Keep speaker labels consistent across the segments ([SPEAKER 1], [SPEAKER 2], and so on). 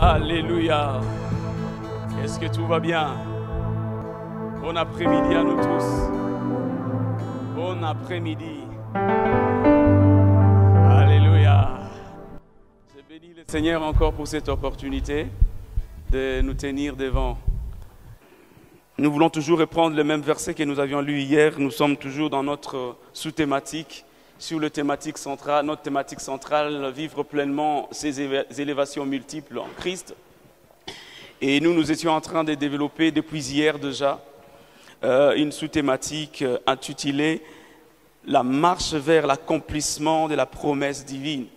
[SPEAKER 1] Alléluia. Est-ce que tout va bien? Bon après-midi à nous tous. Bon après-midi. Alléluia. Je bénis le Seigneur encore pour cette opportunité de nous tenir devant. Nous voulons toujours reprendre le même verset que nous avions lu hier. Nous sommes toujours dans notre sous-thématique, sur notre thématique centrale, vivre pleinement ces élévations multiples en Christ. Et nous étions en train de développer depuis hier déjà une sous-thématique intitulée « La marche vers l'accomplissement de la promesse divine ».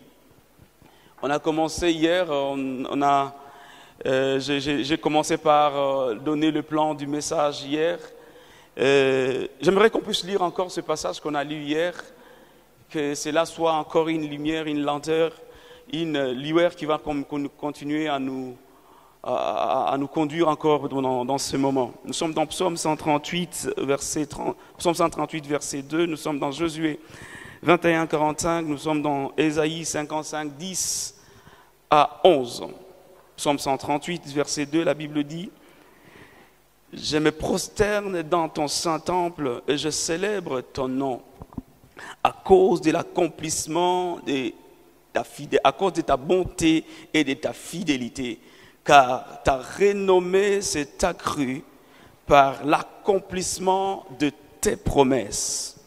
[SPEAKER 1] On a commencé hier, j'ai commencé par donner le plan du message hier. J'aimerais qu'on puisse lire encore ce passage qu'on a lu hier, que cela soit encore une lumière, une lenteur, une lueur qui va continuer à nous conduire encore dans ce moment. Nous sommes dans Psaume 138, Psaume 138, verset 2, nous sommes dans Josué 21, 45, nous sommes dans Ésaïe 55, 10 à 11. Psaume 138, verset 2, la Bible dit « Je me prosterne dans ton saint temple et je célèbre ton nom à cause de l'accomplissement à cause de ta bonté et de ta fidélité, car ta renommée s'est accrue par l'accomplissement de tes promesses. »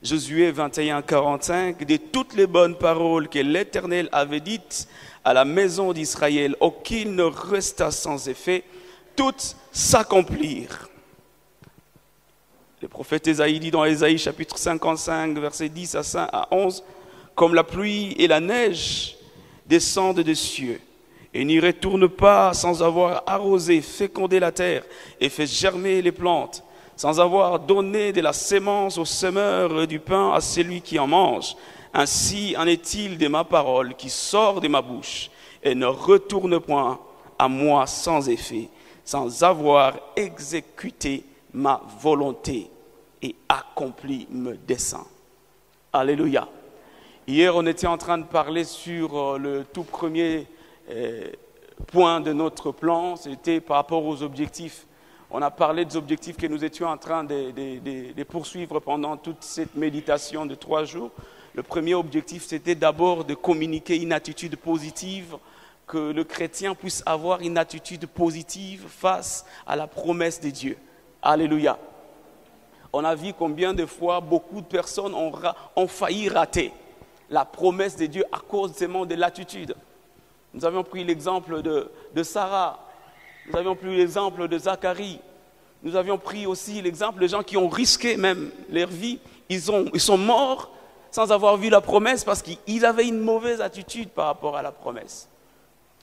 [SPEAKER 1] Josué 21, 45, de toutes les bonnes paroles que l'Éternel avait dites à la maison d'Israël, aucune ne resta sans effet, toutes s'accomplirent. Le prophète Ésaïe dit dans Ésaïe chapitre 55, versets 10 à 11, « Comme la pluie et la neige descendent des cieux, et n'y retournent pas sans avoir arrosé, fécondé la terre et fait germer les plantes, sans avoir donné de la sémence au semeur et du pain à celui qui en mange. Ainsi en est-il de ma parole qui sort de ma bouche et ne retourne point à moi sans effet, sans avoir exécuté ma volonté et accompli mes desseins. » Alléluia. Hier, on était en train de parler sur le tout premier point de notre plan, c'était par rapport aux objectifs. On a parlé des objectifs que nous étions en train de poursuivre pendant toute cette méditation de 3 jours. Le premier objectif, c'était d'abord de communiquer une attitude positive, que le chrétien puisse avoir une attitude positive face à la promesse de Dieu. Alléluia. On a vu combien de fois beaucoup de personnes ont failli rater la promesse de Dieu à cause seulement de l'attitude. Nous avions pris l'exemple de Sarah. Nous avions pris l'exemple de Zacharie. Nous avions pris aussi l'exemple de gens qui ont risqué même leur vie. Ils sont morts sans avoir vu la promesse parce qu'ils avaient une mauvaise attitude par rapport à la promesse.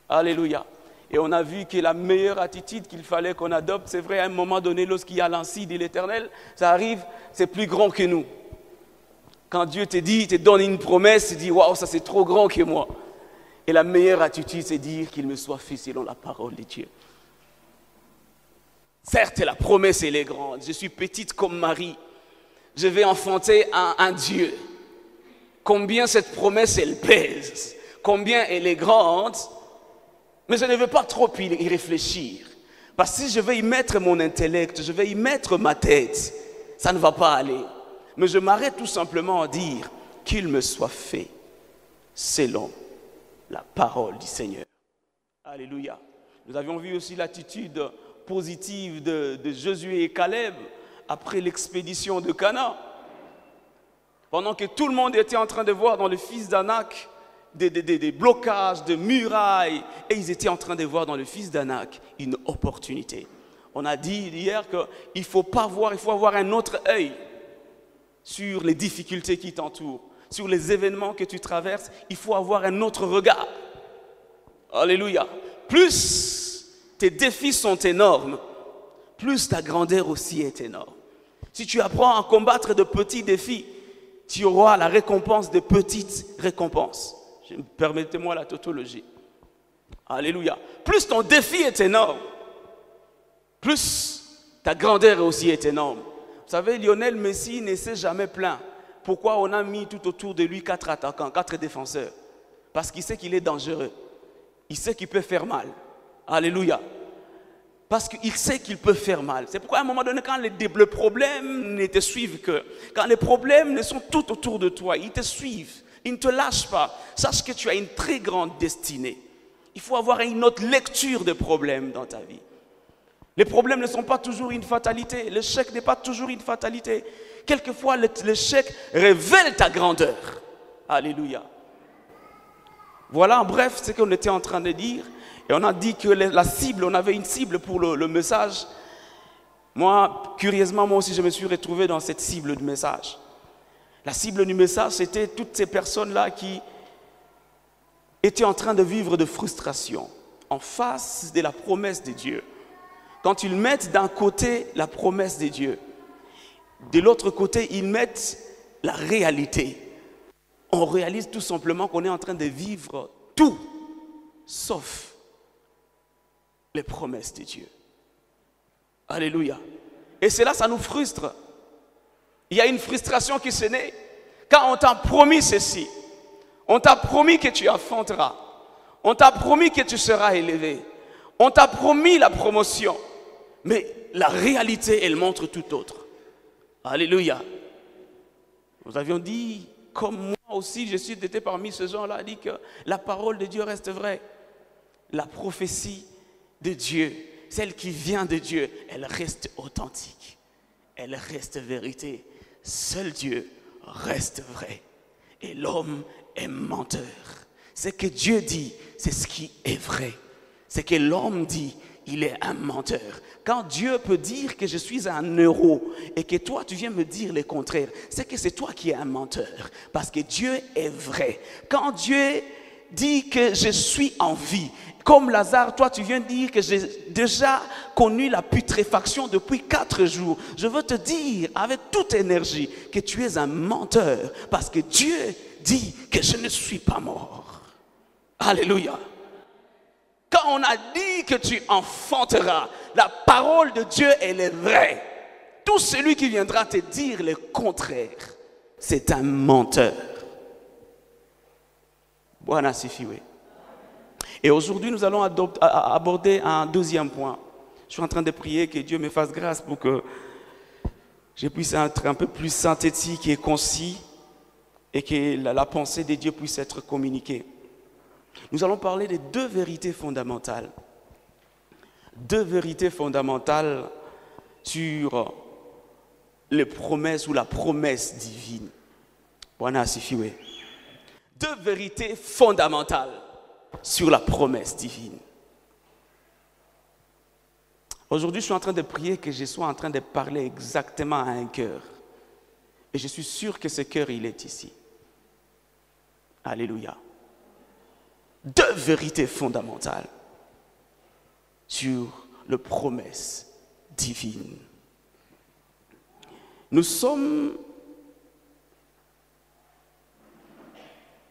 [SPEAKER 1] Alléluia. Et on a vu que la meilleure attitude qu'il fallait qu'on adopte, c'est vrai, à un moment donné, lorsqu'il y a l'ainsi de l'Éternel, ça arrive, c'est plus grand que nous. Quand Dieu te donne une promesse, tu dis « Waouh, ça c'est trop grand que moi ». Et la meilleure attitude, c'est dire qu'il me soit fait selon la parole de Dieu. Certes, la promesse, elle est grande. Je suis petite comme Marie. Je vais enfanter un Dieu. Combien cette promesse, elle pèse. Combien elle est grande. Mais je ne veux pas trop y réfléchir. Parce que si je vais y mettre mon intellect, je vais y mettre ma tête, ça ne va pas aller. Mais je m'arrête tout simplement à dire qu'il me soit fait selon la parole du Seigneur. Alléluia. Nous avions vu aussi l'attitude positive de Josué et Caleb après l'expédition de Canaan. Pendant que tout le monde était en train de voir dans le fils d'Anak des blocages, de murailles, et ils étaient en train de voir dans le fils d'Anak une opportunité. On a dit hier qu'il ne faut pas voir, il faut avoir un autre œil sur les difficultés qui t'entourent, sur les événements que tu traverses, il faut avoir un autre regard. Alléluia. Plus tes défis sont énormes, plus ta grandeur aussi est énorme. Si tu apprends à combattre de petits défis, tu auras la récompense de petites récompenses. Permettez-moi la tautologie. Alléluia. Plus ton défi est énorme, plus ta grandeur aussi est énorme. Vous savez, Lionel Messi ne s'est jamais plaint. Pourquoi on a mis tout autour de lui 4 attaquants, 4 défenseurs? Parce qu'il sait qu'il est dangereux. il sait qu'il peut faire mal. Alléluia. Parce qu'il sait qu'il peut faire mal. C'est pourquoi à un moment donné, quand les problèmes ne te suivent que, quand les problèmes ne sont tout autour de toi, ils te suivent, ils ne te lâchent pas. Sache que tu as une très grande destinée. Il faut avoir une autre lecture des problèmes dans ta vie. Les problèmes ne sont pas toujours une fatalité. L'échec n'est pas toujours une fatalité. Quelquefois, l'échec révèle ta grandeur. Alléluia. Voilà en bref ce qu'on était en train de dire. Et on a dit que la cible, on avait une cible pour le message. Moi, curieusement, moi aussi, je me suis retrouvé dans cette cible du message. La cible du message, c'était toutes ces personnes-là qui étaient en train de vivre de frustration en face de la promesse de Dieu. Quand ils mettent d'un côté la promesse de Dieu, de l'autre côté, ils mettent la réalité. On réalise tout simplement qu'on est en train de vivre tout, sauf les promesses de Dieu. Alléluia. Et cela, ça nous frustre. Il y a une frustration qui se naît quand on t'a promis ceci. On t'a promis que tu affronteras. On t'a promis que tu seras élevé. On t'a promis la promotion. Mais la réalité, elle montre tout autre. Alléluia. Nous avions dit, comme moi aussi, je suis été parmi ces gens-là, dit que la parole de Dieu reste vraie. La prophétie de Dieu, celle qui vient de Dieu, elle reste authentique. Elle reste vérité. Seul Dieu reste vrai. Et l'homme est menteur. Ce que Dieu dit, c'est ce qui est vrai. Ce que l'homme dit, il est un menteur. Quand Dieu peut dire que je suis un héros et que toi tu viens me dire le contraire, c'est que c'est toi qui es un menteur. Parce que Dieu est vrai. Quand Dieu dit que je suis en vie, comme Lazare, toi tu viens dire que j'ai déjà connu la putréfaction depuis 4 jours. Je veux te dire avec toute énergie que tu es un menteur. Parce que Dieu dit que je ne suis pas mort. Alléluia. Quand on a dit que tu enfanteras, la parole de Dieu, elle est vraie. Tout celui qui viendra te dire le contraire, c'est un menteur. Bwana sifiwe. Et aujourd'hui, nous allons aborder un deuxième point. Je suis en train de prier que Dieu me fasse grâce pour que je puisse être un peu plus synthétique et concis et que la pensée de Dieu puisse être communiquée. Nous allons parler de 2 vérités fondamentales. 2 vérités fondamentales sur les promesses ou la promesse divine. Bwana asifiwe. 2 vérités fondamentales sur la promesse divine. Aujourd'hui, je suis en train de prier que je sois en train de parler exactement à un cœur. Et je suis sûr que ce cœur, il est ici. Alléluia. 2 vérités fondamentales sur la promesse divine. Nous sommes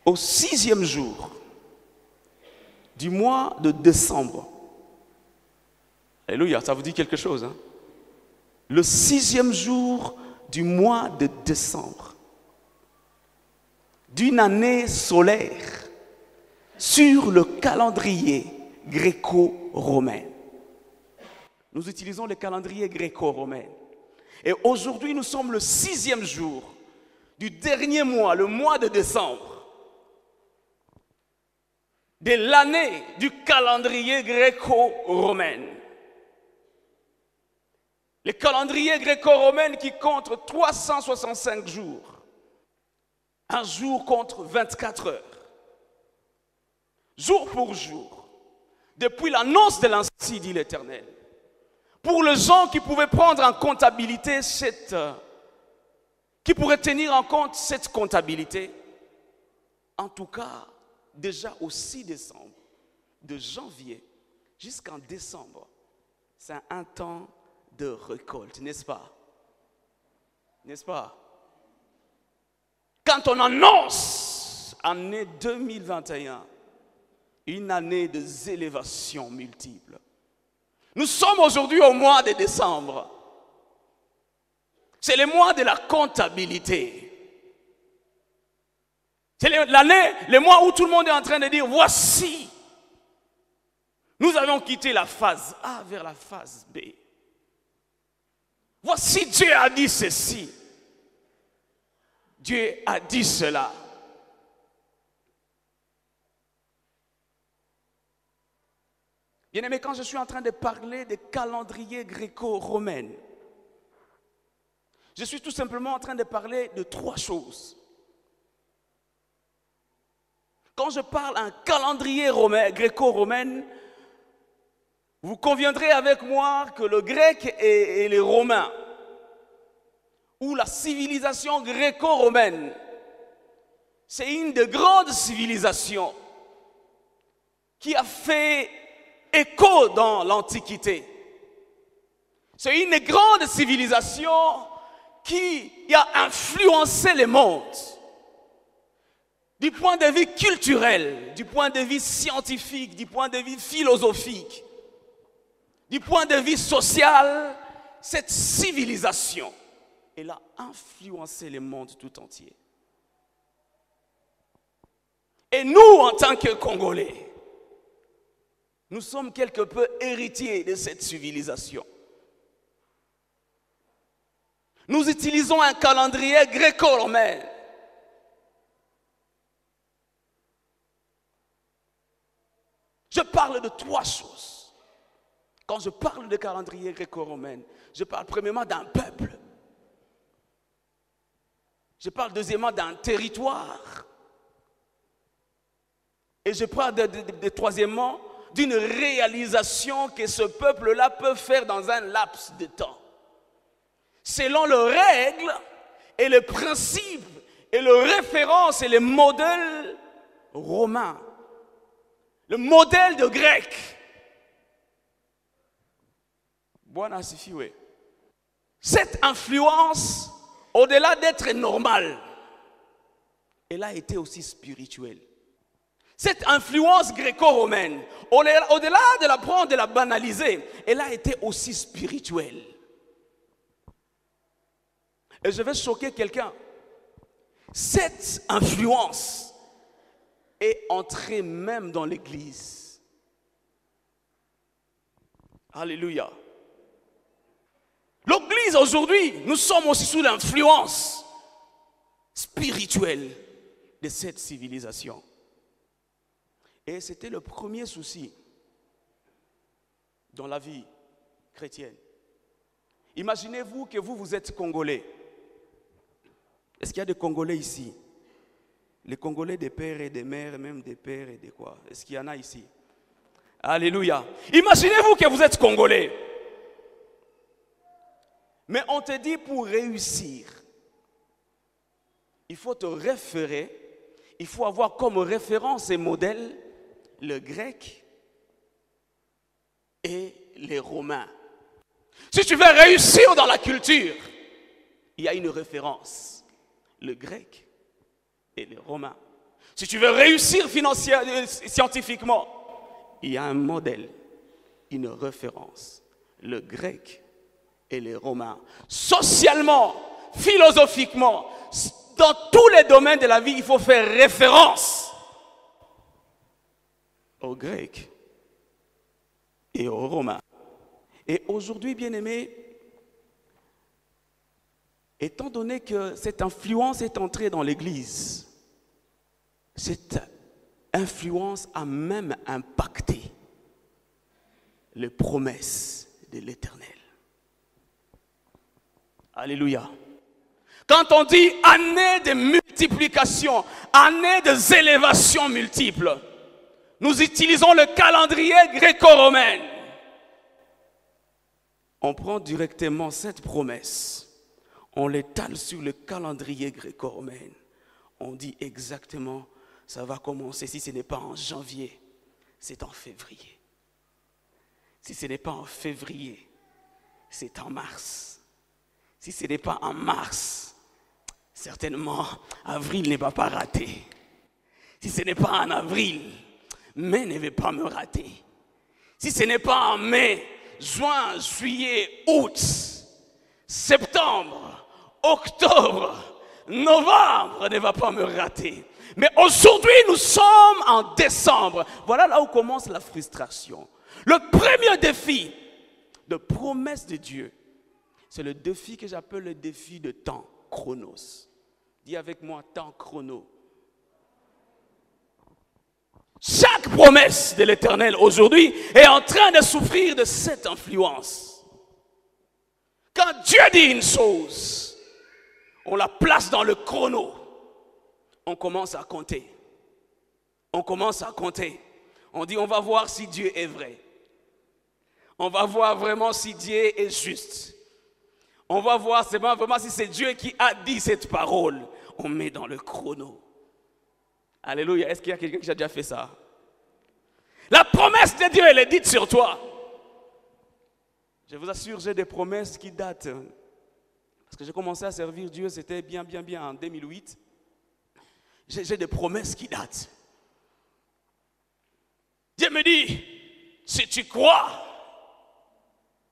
[SPEAKER 1] au 6e jour du mois de décembre. Alléluia, ça vous dit quelque chose, hein? Le 6e jour du mois de décembre d'une année solaire sur le calendrier gréco-romain. Nous utilisons le calendrier gréco-romain. Et aujourd'hui, nous sommes le 6e jour du dernier mois, le mois de décembre, de l'année du calendrier gréco-romain. Le calendrier gréco-romain qui compte 365 jours. Un jour contre 24 heures. Jour pour jour. Depuis l'annonce de l'ainsi dit l'Éternel. Pour les gens qui pouvaient prendre en comptabilité qui pourraient tenir en compte cette comptabilité, en tout cas, déjà au 6 décembre, de janvier jusqu'en décembre, c'est un temps de récolte, n'est-ce pas? N'est-ce pas? Quand on annonce année 2021, une année des élévations multiples. Nous sommes aujourd'hui au mois de décembre. C'est le mois de la comptabilité. C'est l'année, le mois où tout le monde est en train de dire, voici Nous avons quitté la phase A vers la phase B. Voici Dieu a dit ceci. Dieu a dit cela. Bien-aimé, quand je suis en train de parler des calendriers gréco-romains, je suis tout simplement en train de parler de 3 choses. Quand je parle d'un calendrier gréco-romain, vous conviendrez avec moi que le grec et les romains, ou la civilisation gréco-romaine, c'est une des grandes civilisations qui a fait écho dans l'Antiquité. C'est une grande civilisation qui a influencé le monde. Du point de vue culturel, du point de vue scientifique, du point de vue philosophique, du point de vue social, cette civilisation, elle a influencé le monde tout entier. Et nous, en tant que Congolais, nous sommes quelque peu héritiers de cette civilisation. Nous utilisons un calendrier gréco-romain. Je parle de 3 choses. Quand je parle de calendrier gréco-romain, je parle premièrement d'un peuple. Je parle deuxièmement d'un territoire. Et je parle troisièmement d'une réalisation que ce peuple-là peut faire dans un laps de temps. Selon les règles et les principes et les références et les modèles romains. Le modèle de grec. Bwana asifiwe. Cette influence, au-delà d'être normale, elle a été aussi spirituelle. Cette influence gréco-romaine, au-delà de la prendre, de la banaliser, elle a été aussi spirituelle. Et je vais choquer quelqu'un. Cette influence est entrée même dans l'église. Alléluia. L'église aujourd'hui, nous sommes aussi sous l'influence spirituelle de cette civilisation. Et c'était le premier souci dans la vie chrétienne. Imaginez-vous que vous êtes Congolais. Est-ce qu'il y a des Congolais ici? Les Congolais des pères et des mères, même des pères et des quoi? Est-ce qu'il y en a ici? Alléluia. Imaginez-vous que vous êtes Congolais. Mais on te dit pour réussir, il faut te référer, il faut avoir comme référence et modèle le grec et les romains. Si tu veux réussir dans la culture, il y a une référence, le grec et les romains. Si tu veux réussir scientifiquement, il y a un modèle, une référence, le grec et les romains. Socialement, philosophiquement, dans tous les domaines de la vie, il faut faire référence aux Grecs et aux Romains. Et aujourd'hui, bien-aimés, étant donné que cette influence est entrée dans l'Église, cette influence a même impacté les promesses de l'Éternel. Alléluia. Quand on dit année de multiplication, année des élévations multiples, nous utilisons le calendrier gréco-romain. On prend directement cette promesse, on l'étale sur le calendrier gréco-romain. On dit exactement, ça va commencer, si ce n'est pas en janvier, c'est en février. Si ce n'est pas en février, c'est en mars. Si ce n'est pas en mars, certainement, avril ne va pas rater. Si ce n'est pas en avril, mai ne va pas me rater. Si ce n'est pas en mai, juin, juillet, août, septembre, octobre, novembre ne va pas me rater. Mais aujourd'hui, nous sommes en décembre. Voilà là où commence la frustration. Le premier défi de promesse de Dieu, c'est le défi que j'appelle le défi de temps, chronos. Dis avec moi, temps chrono. Chaque promesse de l'Éternel aujourd'hui est en train de souffrir de cette influence. Quand Dieu dit une chose, on la place dans le chrono. On commence à compter. On commence à compter. On dit, on va voir si Dieu est vrai. On va voir vraiment si Dieu est juste. On va voir vraiment si c'est Dieu qui a dit cette parole. On met dans le chrono. Alléluia. Est-ce qu'il y a quelqu'un qui a déjà fait ça? La promesse de Dieu, elle est dite sur toi. Je vous assure, j'ai des promesses qui datent. Parce que j'ai commencé à servir Dieu, c'était bien en 2008. J'ai des promesses qui datent. Dieu me dit, si tu crois,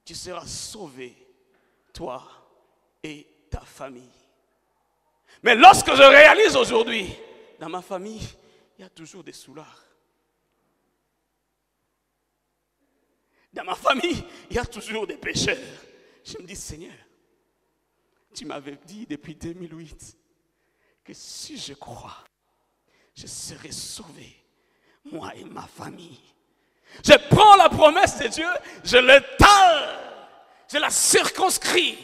[SPEAKER 1] tu seras sauvé, toi et ta famille. Mais lorsque je réalise aujourd'hui, dans ma famille, il y a toujours des soulards. Dans ma famille, il y a toujours des pécheurs. Je me dis, Seigneur, tu m'avais dit depuis 2008 que si je crois, je serai sauvé, moi et ma famille. Je prends la promesse de Dieu, je l'étale, je la circonscris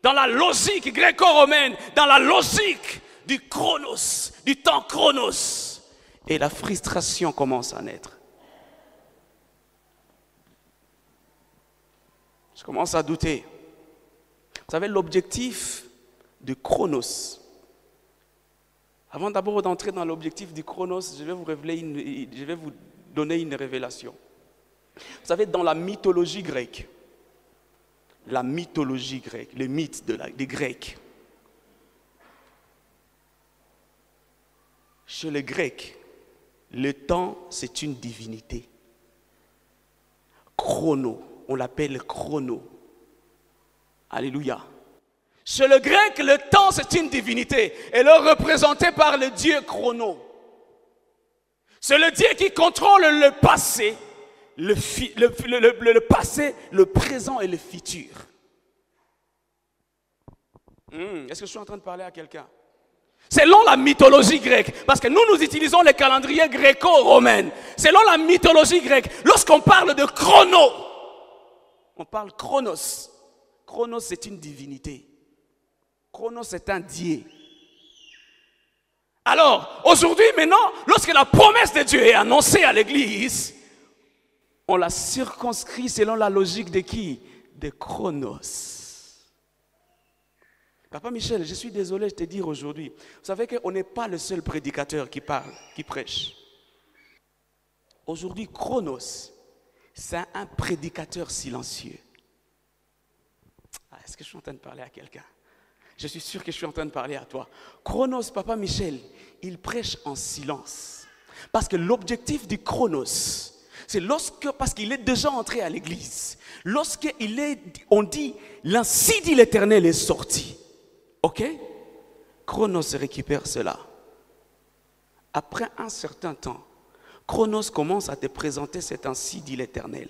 [SPEAKER 1] dans la logique gréco-romaine, dans la logique du chronos, du temps chronos. Et la frustration commence à naître. Je commence à douter. Vous savez, l'objectif du chronos. Avant d'abord d'entrer dans l'objectif du chronos, je vais vous donner une révélation. Vous savez, dans la mythologie grecque, les mythes des Grecs, chez les Grecs, le temps, c'est une divinité. Chrono, on l'appelle chrono. Alléluia. Chez le grec, le temps, c'est une divinité. Elle est représentée par le dieu Chrono. C'est le Dieu qui contrôle le passé, le passé, le présent et le futur. Est-ce que je suis en train de parler à quelqu'un? Selon la mythologie grecque, parce que nous utilisons les calendriers gréco-romains. Selon la mythologie grecque, lorsqu'on parle de chrono, on parle chronos. Chronos, c'est une divinité. Chronos, c'est un dieu. Alors, aujourd'hui, maintenant, lorsque la promesse de Dieu est annoncée à l'église, on la circonscrit selon la logique de qui? De Chronos. Papa Michel, je suis désolé de te dire aujourd'hui, vous savez qu'on n'est pas le seul prédicateur qui parle, qui prêche. Aujourd'hui, Chronos, c'est un prédicateur silencieux. Est-ce que je suis en train de parler à quelqu'un? Je suis sûr que je suis en train de parler à toi. Chronos, Papa Michel, il prêche en silence. Parce que l'objectif du Chronos, c'est parce qu'il est déjà entré à l'église. On dit, l'ainsi dit l'Éternel est sorti. Ok? Chronos récupère cela. Après un certain temps, Chronos commence à te présenter cet ainsi dit l'Éternel.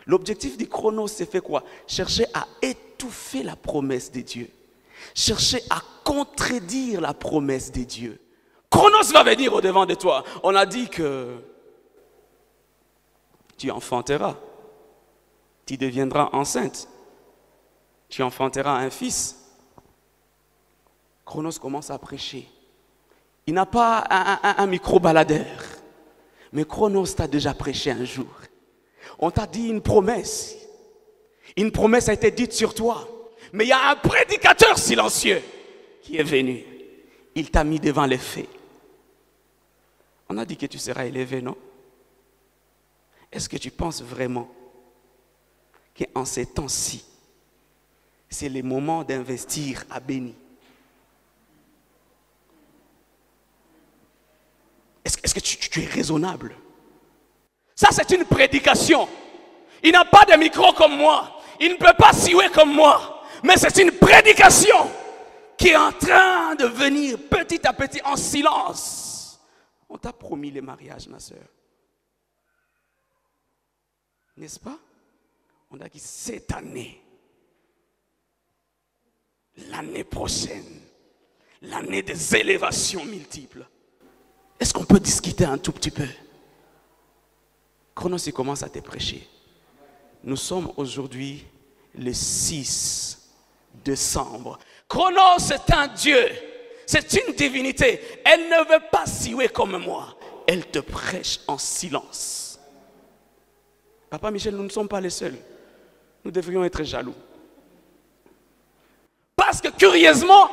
[SPEAKER 1] L'objectif du Chronos, c'est fait quoi? Chercher à étouffer la promesse de Dieu. Chercher à contredire la promesse de Dieu. Chronos va venir au-devant de toi. On a dit que tu enfanteras. Tu deviendras enceinte. Tu enfanteras un fils. Chronos commence à prêcher. Il n'a pas un micro-baladeur. Mais Chronos t'a déjà prêché un jour. On t'a dit une promesse. Une promesse a été dite sur toi. Mais il y a un prédicateur silencieux qui est venu. Il t'a mis devant les faits. On a dit que tu seras élevé, non? Est-ce que tu penses vraiment qu'en ces temps-ci, c'est le moment d'investir à Béni? Est-ce que tu es raisonnable? Ça, c'est une prédication. Il n'a pas de micro comme moi. Il ne peut pas siouer comme moi. Mais c'est une prédication. qui est en train de venir petit à petit en silence. On t'a promis les mariages, ma soeur. N'est-ce pas? On a dit cette année, l'année prochaine, l'année des élévations multiples. Est-ce qu'on peut discuter un tout petit peu? Chronos, il commence à te prêcher. Nous sommes aujourd'hui le 6 décembre. Chronos, c'est un Dieu. C'est une divinité. Elle ne veut pas siouer comme moi. Elle te prêche en silence. Papa Michel, nous ne sommes pas les seuls. Nous devrions être jaloux. Parce que curieusement,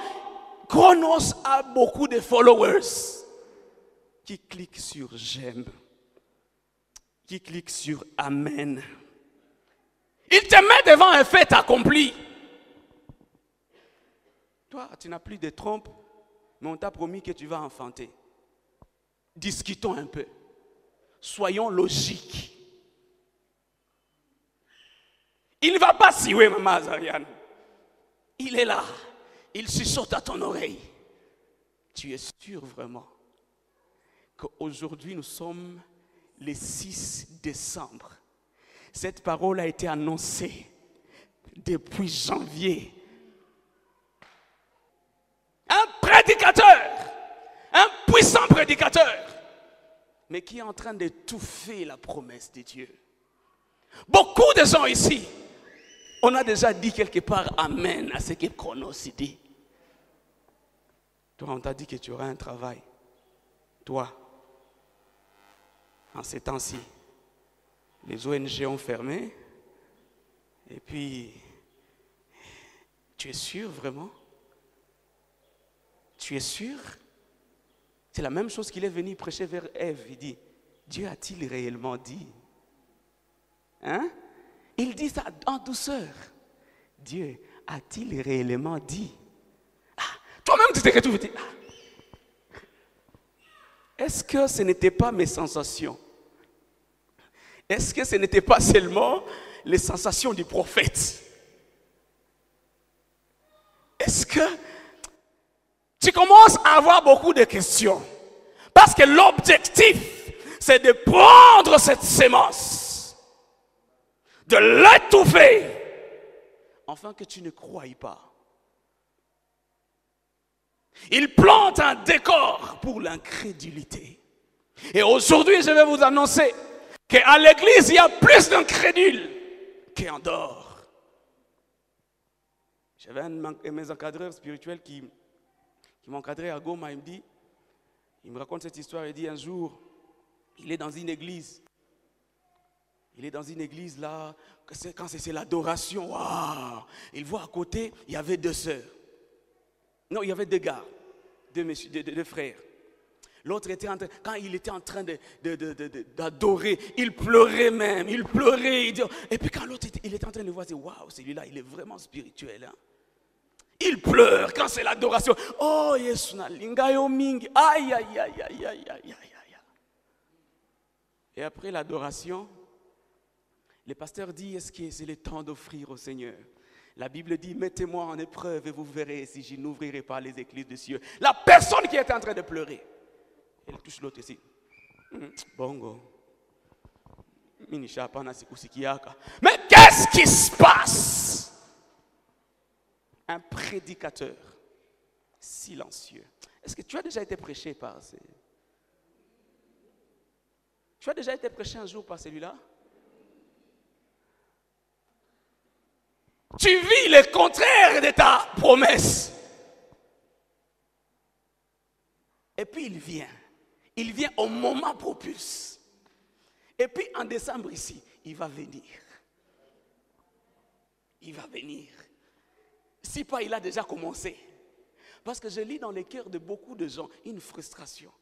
[SPEAKER 1] Chronos a beaucoup de followers qui cliquent sur j'aime, qui cliquent sur amen. Il te met devant un fait accompli. Toi, tu n'as plus de trompe, mais on t'a promis que tu vas enfanter. Discutons un peu. Soyons logiques. Il ne va pas siouer, maman Azariane. Il est là. Il chuchote à ton oreille. Tu es sûr vraiment qu'aujourd'hui nous sommes le 6 décembre. Cette parole a été annoncée depuis janvier. Un prédicateur, un puissant prédicateur, mais qui est en train d'étouffer la promesse de Dieu. Beaucoup de gens ici, on a déjà dit quelque part amen à ce que Chronos dit. Toi, on t'a dit que tu auras un travail. Toi, en ces temps-ci, les ONG ont fermé. Et puis, tu es sûr vraiment? Tu es sûr? C'est la même chose qu'il est venu prêcher vers Ève. Il dit, Dieu a-t-il réellement dit? Hein? Il dit ça en douceur. Dieu a-t-il réellement dit? Ah, toi-même tu t'es retrouvé. Ah. Est-ce que ce n'était pas mes sensations? Est-ce que ce n'était pas seulement les sensations du prophète? Est-ce que tu commences à avoir beaucoup de questions? Parce que l'objectif, c'est de prendre cette sémence, de l'étouffer, afin que tu ne croies pas. Il plante un décor pour l'incrédulité. Et aujourd'hui, je vais vous annoncer qu'à l'église, il y a plus d'incrédules qu'en dehors. J'avais un de mes encadreurs spirituels qui m'encadrait à Goma. Il me raconte cette histoire. Il dit un jour, il est dans une église. Il est dans une église là, quand c'est l'adoration, waouh! Il voit à côté, il y avait deux sœurs. Non, il y avait deux gars, deux frères. L'autre était en train, quand il était en train d'adorer, il pleurait même, il pleurait. Et puis quand l'autre il était en train de voir, c'est waouh, celui-là, il est vraiment spirituel. Hein? Il pleure quand c'est l'adoration. Oh, Yesuna, lingayo mingi, aïe, aïe, aïe, aïe, aïe, aïe, aïe. Et après l'adoration, le pasteur dit, est-ce que c'est le temps d'offrir au Seigneur? La Bible dit, mettez-moi en épreuve et vous verrez si je n'ouvrirai pas les écluses des cieux. La personne qui était en train de pleurer, elle touche l'autre ici. Bongo. Mais qu'est-ce qui se passe? Un prédicateur silencieux. Est-ce que tu as déjà été prêché par ces... Tu as déjà été prêché un jour par celui-là? Tu vis le contraire de ta promesse. Et puis il vient au moment propice. Et puis en décembre ici, il va venir. Il va venir. Si pas, il a déjà commencé. Parce que je lis dans les cœurs de beaucoup de gens une frustration.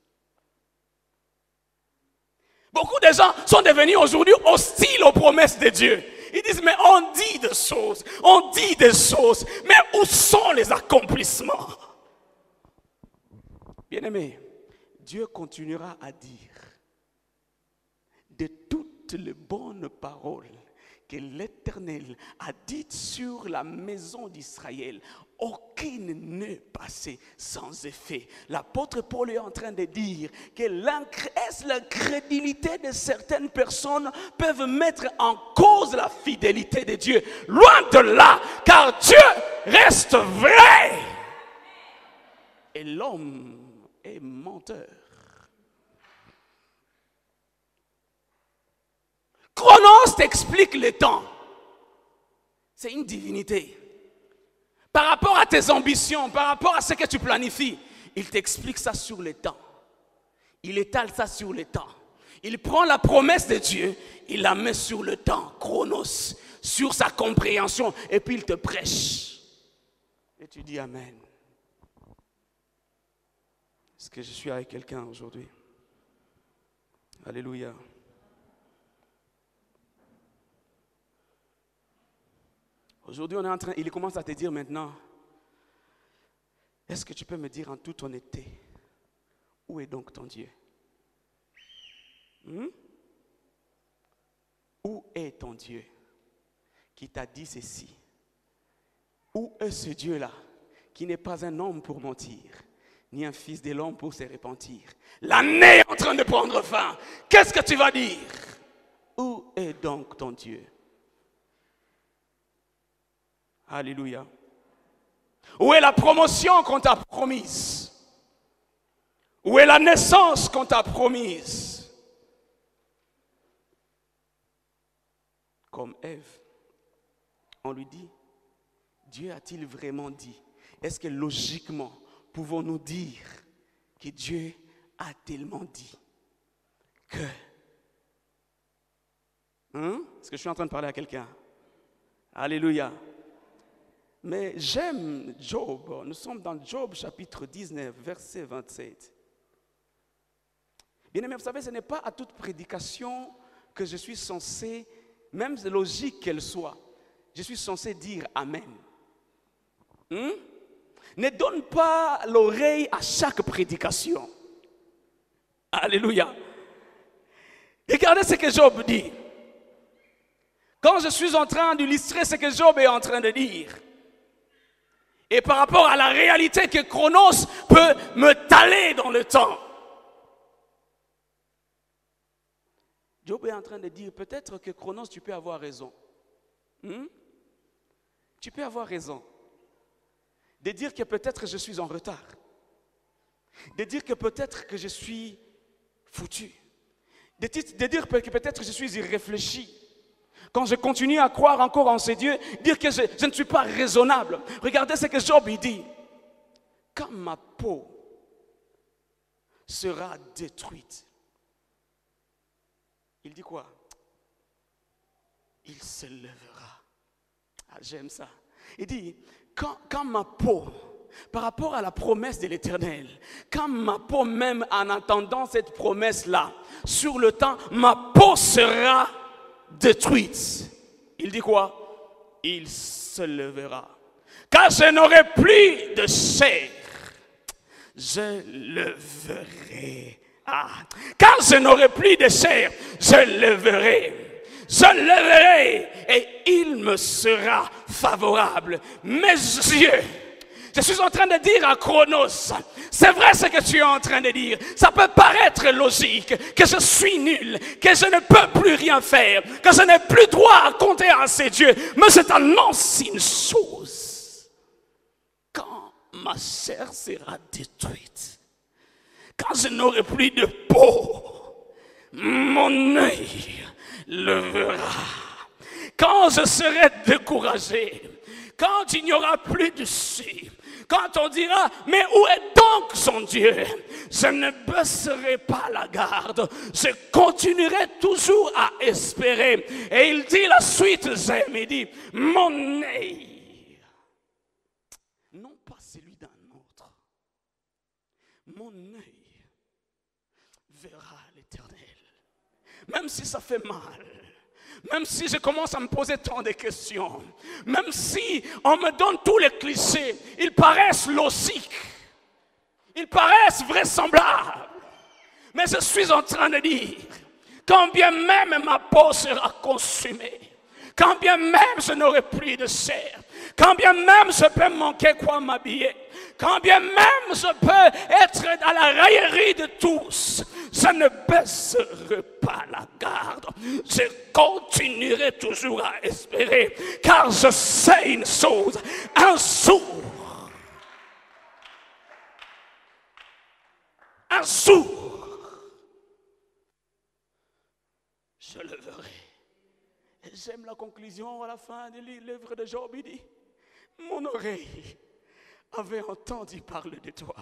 [SPEAKER 1] Beaucoup de gens sont devenus aujourd'hui hostiles aux promesses de Dieu. Ils disent, mais on dit des choses, mais où sont les accomplissements? Bien-aimé, Dieu continuera à dire de toutes les bonnes paroles que l'Éternel a dites sur la maison d'Israël. Aucun aucune n'est passée sans effet. L'apôtre Paul est en train de dire que l'incrédulité de certaines personnes peuvent mettre en cause la fidélité de Dieu. Loin de là, car Dieu reste vrai. Et l'homme est menteur. Chronos t'explique le temps. C'est une divinité. Par rapport à tes ambitions, par rapport à ce que tu planifies, il t'explique ça sur le temps. Il étale ça sur le temps. Il prend la promesse de Dieu, il la met sur le temps, chronos, sur sa compréhension, et puis il te prêche. Et tu dis Amen. Est-ce que je suis avec quelqu'un aujourd'hui? Alléluia. Aujourd'hui, on est en train, il commence à te dire maintenant, est-ce que tu peux me dire en toute honnêteté, où est donc ton Dieu? Où est ton Dieu qui t'a dit ceci? Où est ce Dieu-là qui n'est pas un homme pour mentir, ni un fils de l'homme pour se repentir? L'année est en train de prendre fin. Qu'est-ce que tu vas dire? Où est donc ton Dieu? Alléluia. Où est la promotion qu'on t'a promise? Où est la naissance qu'on t'a promise? Comme Ève, on lui dit, Dieu a-t-il vraiment dit? Est-ce que logiquement, pouvons-nous dire que Dieu a tellement dit que... Est-ce que je suis en train de parler à quelqu'un? Alléluia. Mais j'aime Job. Nous sommes dans Job chapitre 19, verset 27. Bien aimé, vous savez, ce n'est pas à toute prédication que je suis censé, même logique qu'elle soit, je suis censé dire Amen. Ne donne pas l'oreille à chaque prédication. Alléluia. Regardez ce que Job dit. Quand je suis en train d'illustrer ce que Job est en train de dire, et par rapport à la réalité que Chronos peut me taler dans le temps. Job est en train de dire, peut-être que Chronos, tu peux avoir raison. Tu peux avoir raison. De dire que peut-être je suis en retard. De dire que peut-être que je suis foutu. De dire que peut-être je suis irréfléchi. Quand je continue à croire encore en ces dieux, dire que je ne suis pas raisonnable. Regardez ce que Job dit. Quand ma peau sera détruite, il dit quoi? Il se lèvera. Ah, j'aime ça. Il dit, quand ma peau, par rapport à la promesse de l'Éternel, quand ma peau même en entendant cette promesse-là, sur le temps, ma peau sera détruite. Il dit quoi? Il se lèvera. Car je n'aurai plus de chair, je le verrai. Car je n'aurai plus de chair, je le verrai. Je le verrai et il me sera favorable. Mes yeux, je suis en train de dire à Chronos, c'est vrai ce que tu es en train de dire. Ça peut paraître logique, que je suis nul, que je ne peux plus rien faire, que je n'ai plus droit à compter à ces dieux. Mais je t'annonce une chose. Quand ma chair sera détruite, quand je n'aurai plus de peau, mon œil le verra. Quand je serai découragé, quand il n'y aura plus de suie, quand on dira, mais où est donc son Dieu? Je ne baisserai pas la garde, je continuerai toujours à espérer. Et il dit la suite, j'aime, il dit, mon œil, non pas celui d'un autre, mon œil verra l'Éternel. Même si ça fait mal, même si je commence à me poser tant de questions, même si on me donne tous les clichés, ils paraissent logiques, ils paraissent vraisemblables. Mais je suis en train de dire, quand bien même ma peau sera consumée, Quand bien même je n'aurai plus de chair, quand bien même je peux manquer quoi m'habiller, quand bien même je peux être à la raillerie de tous, je ne baisserai pas la garde. Je continuerai toujours à espérer, car je sais une chose, un jour, je le verrai. Et j'aime la conclusion à la fin du livre de Job. Il dit, mon oreille avait entendu parler de toi,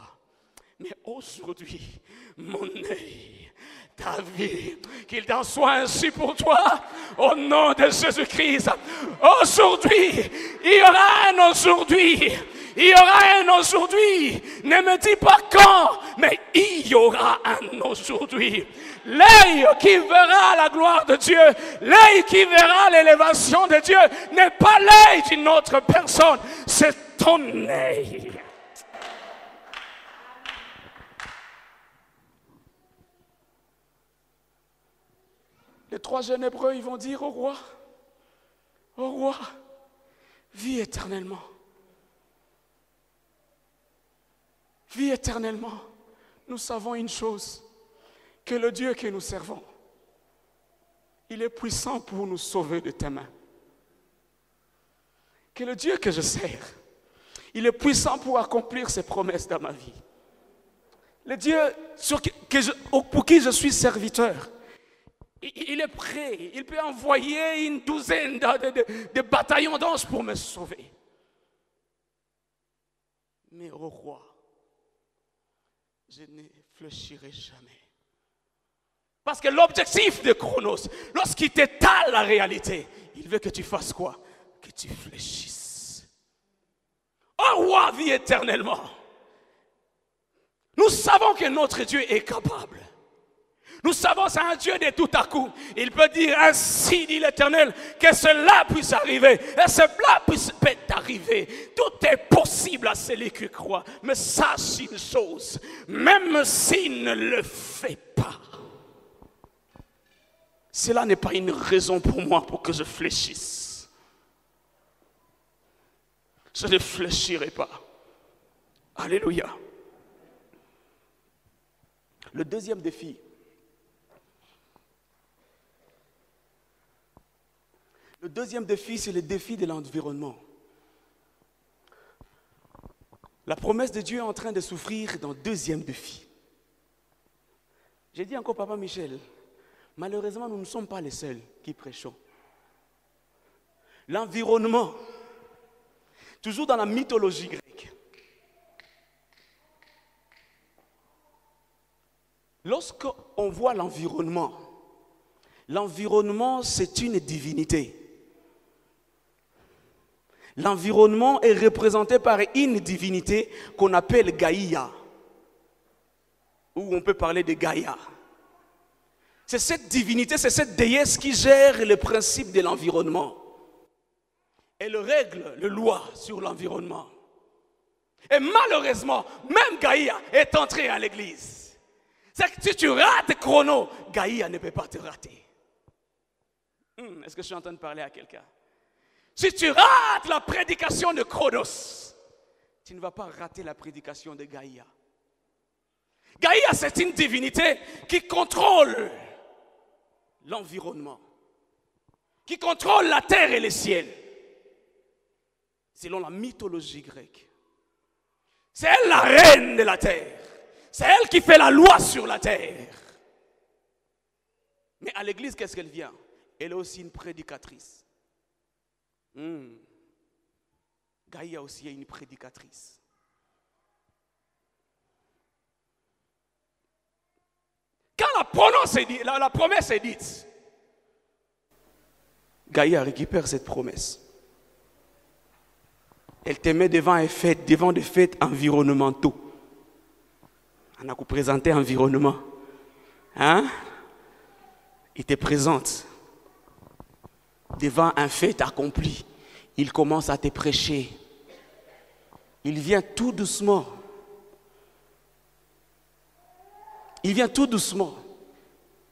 [SPEAKER 1] mais aujourd'hui, mon œil t'a vu. Qu'il en soit ainsi pour toi, au nom de Jésus-Christ. Aujourd'hui, il y aura un aujourd'hui. Il y aura un aujourd'hui. Ne me dis pas quand, mais il y aura un aujourd'hui. L'œil qui verra la gloire de Dieu, l'œil qui verra l'élévation de Dieu, n'est pas l'œil d'une autre personne, c'est ton œil. Les 3 jeunes Hébreux, ils vont dire au roi, vis éternellement. Vis éternellement. Nous savons une chose, que le Dieu que nous servons, il est puissant pour nous sauver de tes mains. Que le Dieu que je sers, il est puissant pour accomplir ses promesses dans ma vie. Le Dieu pour qui je suis serviteur, il est prêt, il peut envoyer une douzaine de bataillons d'anges pour me sauver. Mais au roi, je ne fléchirai jamais. Parce que l'objectif de Chronos, lorsqu'il t'étale la réalité, il veut que tu fasses quoi? Que tu fléchisses. Oh roi, vis éternellement. Nous savons que notre Dieu est capable. Nous savons que c'est un Dieu de tout à coup. Il peut dire ainsi dit l'Éternel, que cela puisse arriver. Et cela peut arriver. Tout est possible à celui qui croit. Mais sache une chose, même s'il ne le fait pas, cela n'est pas une raison pour moi pour que je fléchisse. Je ne fléchirai pas. Alléluia. Le deuxième défi. Le deuxième défi, c'est le défi de l'environnement. La promesse de Dieu est en train de souffrir dans le deuxième défi. J'ai dit encore, Papa Michel, malheureusement, nous ne sommes pas les seuls qui prêchons. L'environnement, toujours dans la mythologie grecque. Lorsqu'on voit l'environnement, c'est une divinité. L'environnement est représenté par une divinité qu'on appelle Gaïa, ou on peut parler de Gaïa. C'est cette divinité, c'est cette déesse qui gère le principe de l'environnement. Elle règle les lois sur l'environnement. Et malheureusement, même Gaïa est entrée à l'église. C'est que si tu rates Chrono, Gaïa ne peut pas te rater. Est-ce que je suis en train de parler à quelqu'un? Si tu rates la prédication de Chronos, tu ne vas pas rater la prédication de Gaïa. Gaïa, c'est une divinité qui contrôle l'environnement, qui contrôle la terre et le ciel, selon la mythologie grecque. C'est elle la reine de la terre. C'est elle qui fait la loi sur la terre. Mais à l'église, qu'est-ce qu'elle vient? Elle est aussi une prédicatrice. Gaïa aussi est une prédicatrice. Quand la promesse est dite, Gaïa récupère cette promesse. Elle te met devant des faits environnementaux. On a présenté environnement. Il te présente devant un fait accompli. Il commence à te prêcher. Il vient tout doucement.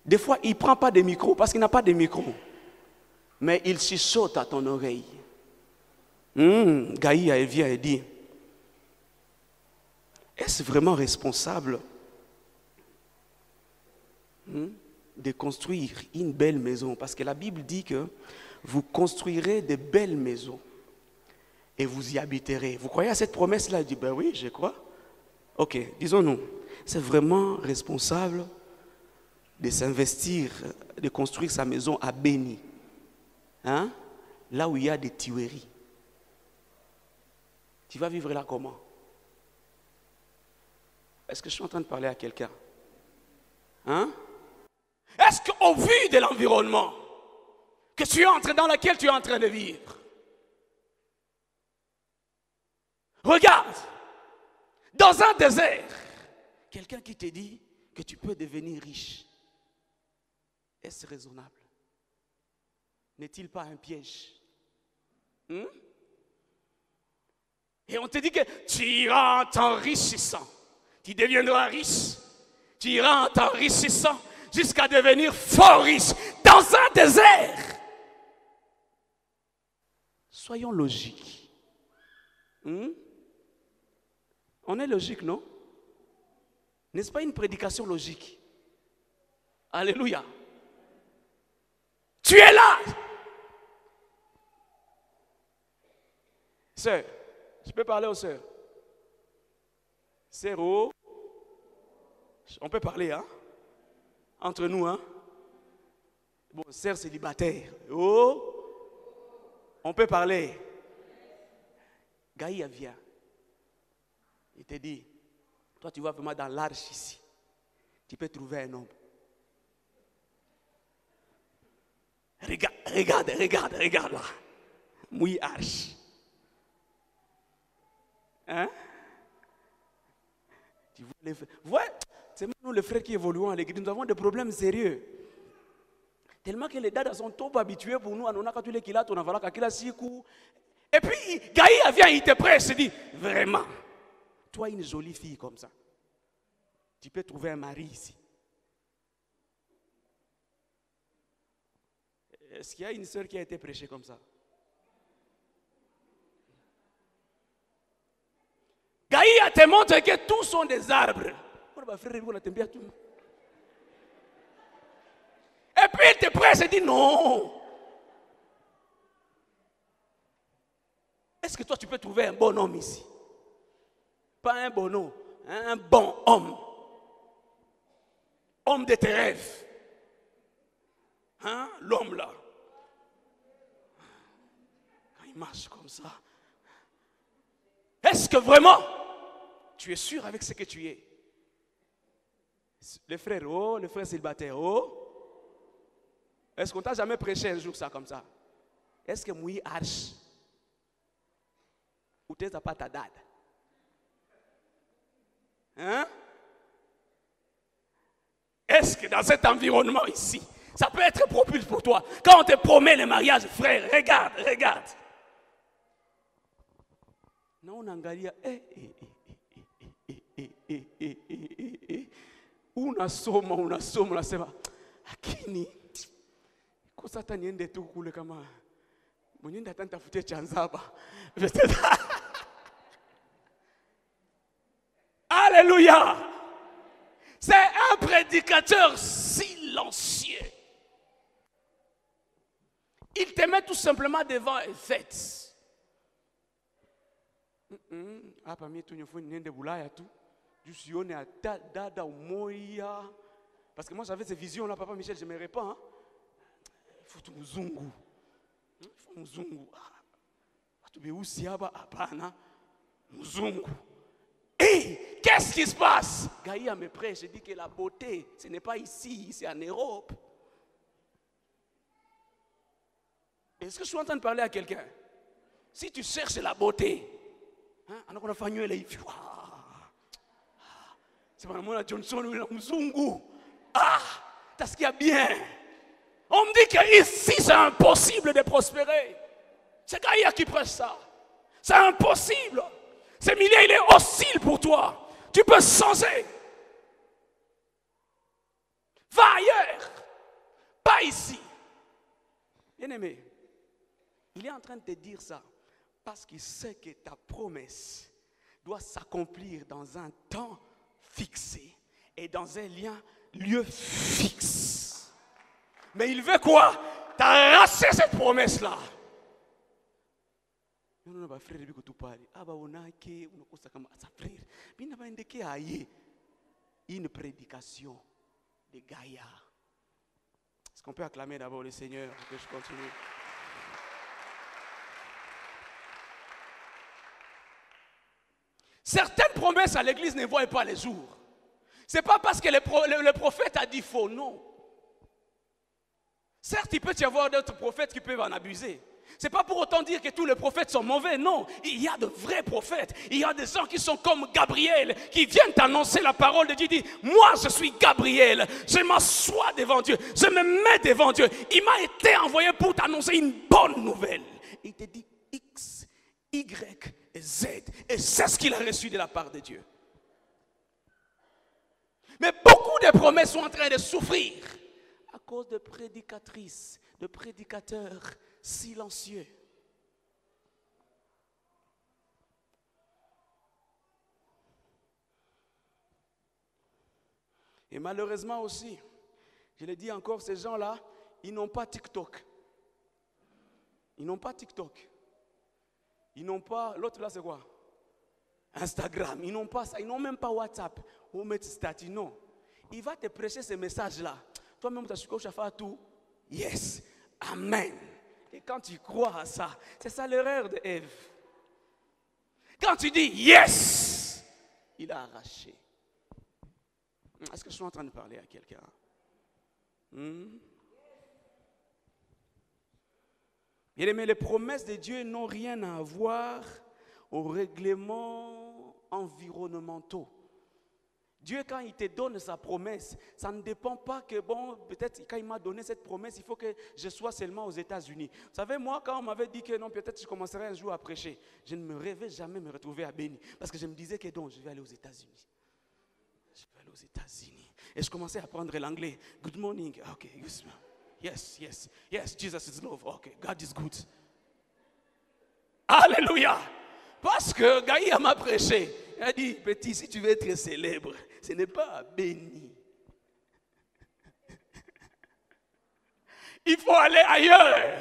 [SPEAKER 1] Des fois, il ne prend pas de micro parce qu'il n'a pas de micro. Mais il chuchote à ton oreille. Gaïa, elle vient et dit, est-ce vraiment responsable de construire une belle maison? Parce que la Bible dit que vous construirez de belles maisons et vous y habiterez. Vous croyez à cette promesse-là? Elle dit, ben oui, je crois. Ok, disons-nous, c'est vraiment responsable de s'investir, de construire sa maison à Béni, hein? Là où il y a des tueries. Tu vas vivre là comment? Est-ce que je suis en train de parler à quelqu'un? Hein? Est-ce qu'au vu de l'environnement dans lequel tu es en train de vivre, regarde, dans un désert, quelqu'un qui te dit que tu peux devenir riche, est-ce raisonnable? N'est-il pas un piège? Et on te dit que tu iras en t'enrichissant, tu deviendras riche, tu iras en t'enrichissant jusqu'à devenir fort riche dans un désert. Soyons logiques. On est logique, non? N'est-ce pas une prédication logique? Alléluia. Tu es là. Sœur, je peux parler aux sœurs? Sœur, oh. On peut parler, hein? Entre nous, hein? Bon, sœur célibataire. Oh. On peut parler. Gaïa vient. Il te dit, toi tu vas vraiment dans l'arche ici. Tu peux trouver un homme. Regarde là. Mouille arche. Hein? Tu vois les frères. Ouais, c'est nous les frères qui évoluons à l'église. Nous avons des problèmes sérieux. Tellement que les dadas sont trop habitués pour nous. On a tous les kilos, on a voilà kila siku. Et puis, Gaïa vient, il te presse, il dit, vraiment, toi une jolie fille comme ça, tu peux trouver un mari ici. Est-ce qu'il y a une sœur qui a été prêchée comme ça? Gaïa te montre que tous sont des arbres. Et puis il te presse et dit non. Est-ce que toi tu peux trouver un bon homme ici? Pas un bon homme, un bon homme. Homme de tes rêves. Hein? L'homme là. Quand il marche comme ça. Est-ce que vraiment tu es sûr avec ce que tu es? Les frères, oh, les frères célibataires, oh. Est-ce qu'on t'a jamais prêché un jour ça comme ça? Est-ce que Mouy Arche ou t'es pas ta date? Hein? Est-ce que dans cet environnement ici, ça peut être propice pour toi? Quand on te promet le mariage, frère, regarde. Non, on angalia. Unasoma, unasema. Lakini kusata niende tu kule kama mwenye atanitafutia chanzaba. Alléluia. C'est un prédicateur silencieux. Il te met tout simplement devant un fait. Hapa mimi tu nyofoni niende Bulaya tu. Jusione à dada umoya. Parce que moi j'avais ces visions là, papa Michel, je ne m'aimerais pas. Hein? Il faut tout muzungu. Il faut muzungu. Tu veux aussi hapa hapana. Muzungu. Et qu'est-ce qui se passe? Gaïa me prêche, je dis que la beauté, ce n'est pas ici, c'est en Europe. Est-ce que je suis en train de parler à quelqu'un? Si tu cherches la beauté, hein, on a fait une live. C'est pas moi Johnson ou la Mzungu. Ah, t'as ce qu'il y a bien. On me dit qu'ici c'est impossible de prospérer. C'est Gaïa qui prêche ça. C'est impossible. Ce milieu, il est hostile pour toi. Tu peux changer. Va ailleurs. Pas ici. Bien-aimé, il est en train de te dire ça parce qu'il sait que ta promesse doit s'accomplir dans un temps fixé et dans un lieu fixe. Mais il veut quoi? T'arracher cette promesse-là. Une prédication de Gaïa. Est-ce qu'on peut acclamer d'abord le Seigneur que je continue? Certaines promesses à l'église ne voient pas les jours. Ce n'est pas parce que le prophète a dit faux, non. Certes, il peut y avoir d'autres prophètes qui peuvent en abuser. Ce n'est pas pour autant dire que tous les prophètes sont mauvais, non. Il y a de vrais prophètes. Il y a des gens qui sont comme Gabriel, qui viennent annoncer la parole de Dieu. Dit, moi je suis Gabriel, je m'assois devant Dieu, je me mets devant Dieu. Il m'a été envoyé pour t'annoncer une bonne nouvelle. Il te dit X, Y et Z. Et c'est ce qu'il a reçu de la part de Dieu. Mais beaucoup de promesses sont en train de souffrir à cause de prédicatrices, de prédicateurs silencieux. Et malheureusement aussi, je le dis encore, ces gens-là, ils n'ont pas TikTok. Ils n'ont pas TikTok. Ils n'ont pas, l'autre là c'est quoi? Instagram. Ils n'ont pas ça. Ils n'ont même pas WhatsApp. Ou mettre statut, non. Il va te prêcher ces messages-là. Toi-même, tu as su que tu as tout. Yes. Amen. Et quand tu crois à ça, c'est ça l'erreur de Ève. Quand tu dis yes, il a arraché. Est-ce que je suis en train de parler à quelqu'un? Bien aimé, les promesses de Dieu n'ont rien à voir aux règlements environnementaux. Dieu, quand il te donne sa promesse, ça ne dépend pas que, bon, peut-être quand il m'a donné cette promesse, il faut que je sois seulement aux États-Unis. Vous savez, moi, quand on m'avait dit que non, peut-être je commencerai un jour à prêcher, je ne me rêvais jamais me retrouver à Béni. Parce que je me disais que non, je vais aller aux États-Unis. Je vais aller aux États-Unis. Et je commençais à apprendre l'anglais. Good morning. Ok, yes, yes, yes, Jesus is love. Ok, God is good. Alléluia. Parce que Gaïa m'a prêché. Il a dit, petit, si tu veux être célèbre, ce n'est pas béni. Il faut aller ailleurs.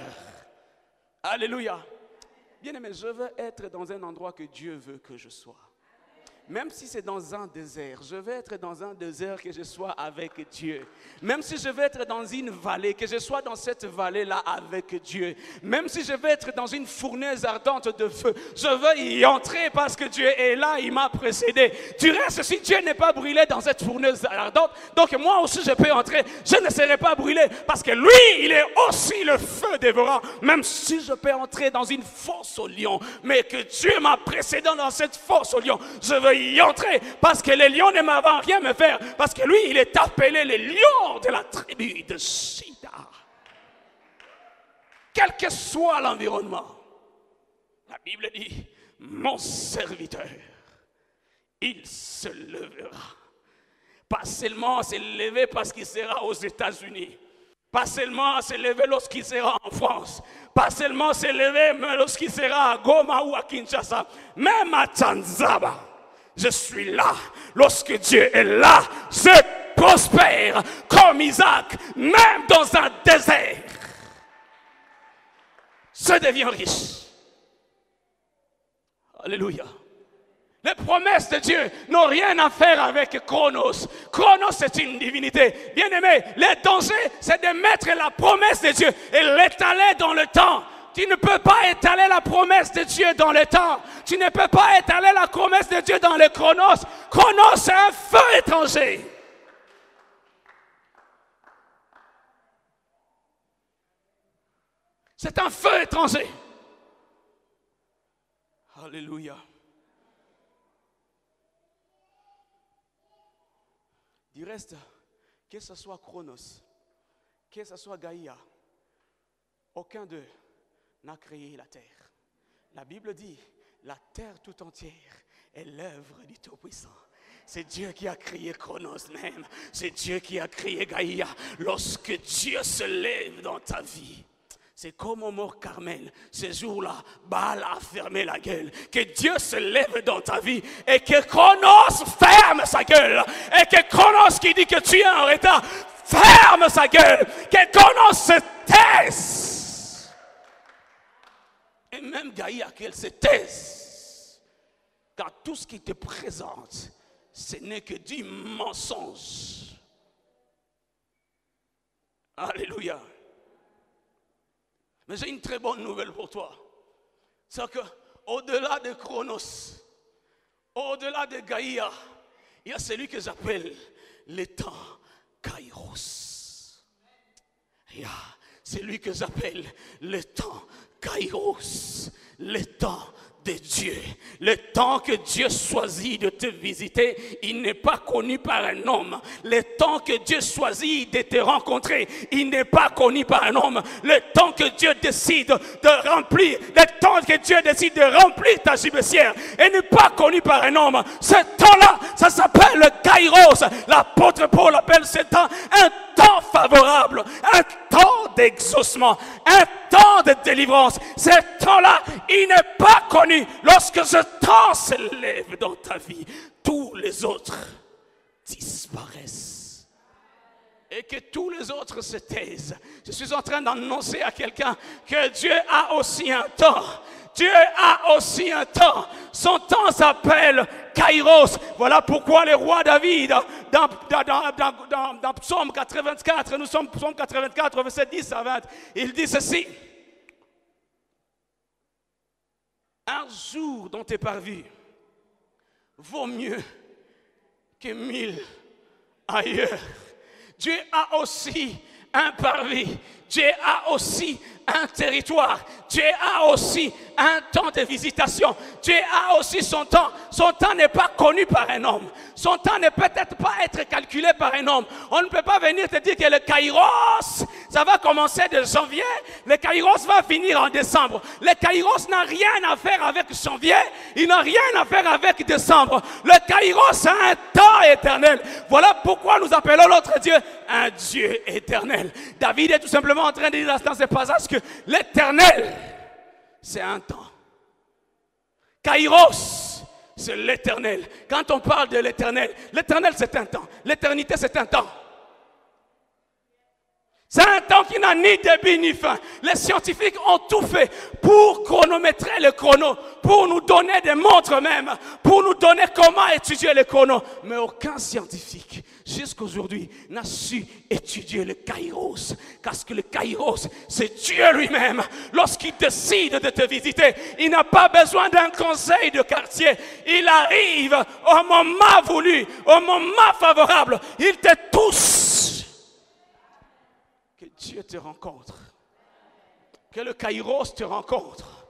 [SPEAKER 1] Alléluia. Bien aimé, je veux être dans un endroit que Dieu veut que je sois. Même si c'est dans un désert, je veux être dans un désert que je sois avec Dieu. Même si je veux être dans une vallée, que je sois dans cette vallée-là avec Dieu. Même si je veux être dans une fournaise ardente de feu, je veux y entrer parce que Dieu est là, il m'a précédé. Du reste, si Dieu n'est pas brûlé dans cette fournaise ardente, donc moi aussi je peux entrer. Je ne serai pas brûlé parce que lui, il est aussi le feu dévorant. Même si je peux entrer dans une fosse au lion, mais que Dieu m'a précédé dans cette fosse au lion, je veux y entrer parce que les lions ne m'avant rien me faire, parce que lui il est appelé le lion de la tribu de Juda. Quel que soit l'environnement, la Bible dit mon serviteur il se lèvera, pas seulement se lever parce qu'il sera aux États-Unis, pas seulement se lever lorsqu'il sera en France, pas seulement se lever lorsqu'il sera à Goma ou à Kinshasa, même à Tanzaba. Je suis là. Lorsque Dieu est là, je prospère comme Isaac, même dans un désert. Je deviens riche. Alléluia. Les promesses de Dieu n'ont rien à faire avec Chronos. Chronos, c'est une divinité. Bien aimé, le danger, c'est de mettre la promesse de Dieu et l'étaler dans le temps. Tu ne peux pas étaler la promesse de Dieu dans le temps. Tu ne peux pas étaler la promesse de Dieu dans le Chronos. Chronos, c'est un feu étranger. C'est un feu étranger. Alléluia. Du reste, que ce soit Chronos, que ce soit Gaïa, aucun d'eux n'a créé la terre. La Bible dit, la terre tout entière est l'œuvre du Tout-Puissant. C'est Dieu qui a créé Chronos même. C'est Dieu qui a créé Gaïa. Lorsque Dieu se lève dans ta vie, C'est comme au mont Carmel, ces jours-là, Baal a fermé la gueule. Que Dieu se lève dans ta vie et que Chronos ferme sa gueule. Et que Chronos qui dit que tu es en retard, ferme sa gueule. Que Chronos se taise. Et même Gaïa, qu'elle se taise. Car tout ce qui te présente, ce n'est que du mensonge. Alléluia. Mais j'ai une très bonne nouvelle pour toi. C'est que au-delà de Chronos, au-delà de Gaïa, il y a celui que j'appelle le temps Kairos. Il y a celui que j'appelle le temps Kairos, le temps de Dieu. Le temps que Dieu choisit de te visiter, il n'est pas connu par un homme. Le temps que Dieu choisit de te rencontrer, il n'est pas connu par un homme. Le temps que Dieu décide de remplir, le temps que Dieu décide de remplir ta gibecière, il n'est pas connu par un homme. Ce temps-là, ça s'appelle le Kairos. L'apôtre Paul appelle ce temps un temps favorable, un temps d'exaucement, un temps de délivrance. Ce temps-là, il n'est pas connu. Lorsque ce temps se lève dans ta vie, tous les autres disparaissent. Et que tous les autres se taisent. Je suis en train d'annoncer à quelqu'un que Dieu a aussi un temps. Dieu a aussi un temps. Son temps s'appelle Kairos. Voilà pourquoi le roi David, dans Psaume 84, nous sommes Psaume 84, verset 10 à 20, il dit ceci. Un jour dans tes parvis vaut mieux que 1000 ailleurs. Dieu a aussi un parvis. Dieu a aussi un territoire. Dieu a aussi un temps de visitation. Dieu a aussi son temps. Son temps n'est pas connu par un homme. Son temps ne peut peut-être pas être calculé par un homme. On ne peut pas venir te dire que le Kairos, ça va commencer de janvier. Le Kairos va finir en décembre. Le Kairos n'a rien à faire avec janvier. Il n'a rien à faire avec décembre. Le Kairos a un temps éternel. Voilà pourquoi nous appelons notre Dieu un Dieu éternel. David est tout simplement en train de dire dans ce passage que l'éternel, c'est un temps. Kairos, c'est l'éternel. Quand on parle de l'éternel, l'éternel c'est un temps. L'éternité c'est un temps. C'est un temps qui n'a ni début ni fin. Les scientifiques ont tout fait pour chronométrer le chrono, pour nous donner des montres même, pour nous donner comment étudier le chrono. Mais aucun scientifique, jusqu'aujourd'hui, n'a su étudier le Kairos. Parce que le Kairos, c'est Dieu lui-même. Lorsqu'il décide de te visiter, il n'a pas besoin d'un conseil de quartier. Il arrive au moment voulu, au moment favorable. Il te touche. Que Dieu te rencontre. Que le Kairos te rencontre.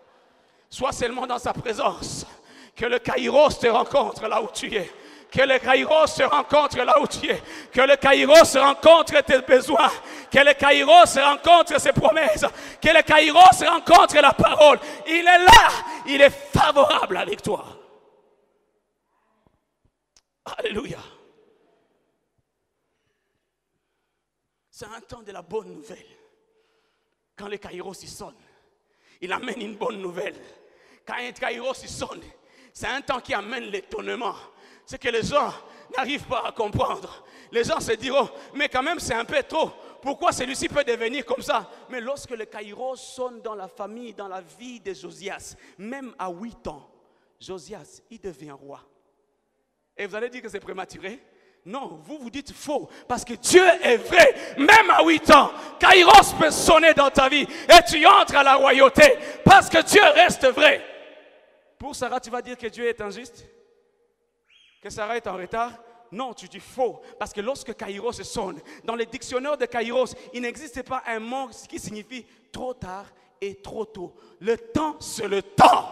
[SPEAKER 1] Sois seulement dans sa présence. Que le Kairos te rencontre là où tu es. Que le Kairos te rencontre là où tu es. Que le Kairos rencontre tes besoins. Que le Kairos rencontre ses promesses. Que le Kairos rencontre la parole. Il est là. Il est favorable avec toi. Alléluia. C'est un temps de la bonne nouvelle. Quand le Kairos il sonne, il amène une bonne nouvelle. Quand un Kairos il sonne, c'est un temps qui amène l'étonnement. C'est que les gens n'arrivent pas à comprendre. Les gens se diront, mais quand même c'est un peu trop. Pourquoi celui-ci peut devenir comme ça? Mais lorsque le Kairos sonne dans la famille, dans la vie de Josias, même à 8 ans, Josias, il devient roi. Et vous allez dire que c'est prématuré? Non, vous vous dites faux, parce que Dieu est vrai, même à 8 ans, Kairos peut sonner dans ta vie, et tu entres à la royauté, parce que Dieu reste vrai. Pour Sarah, tu vas dire que Dieu est injuste? Que Sarah est en retard? Non, tu dis faux, parce que lorsque Kairos sonne, dans les dictionnaires de Kairos, il n'existe pas un mot qui signifie trop tard et trop tôt. Le temps, c'est le temps.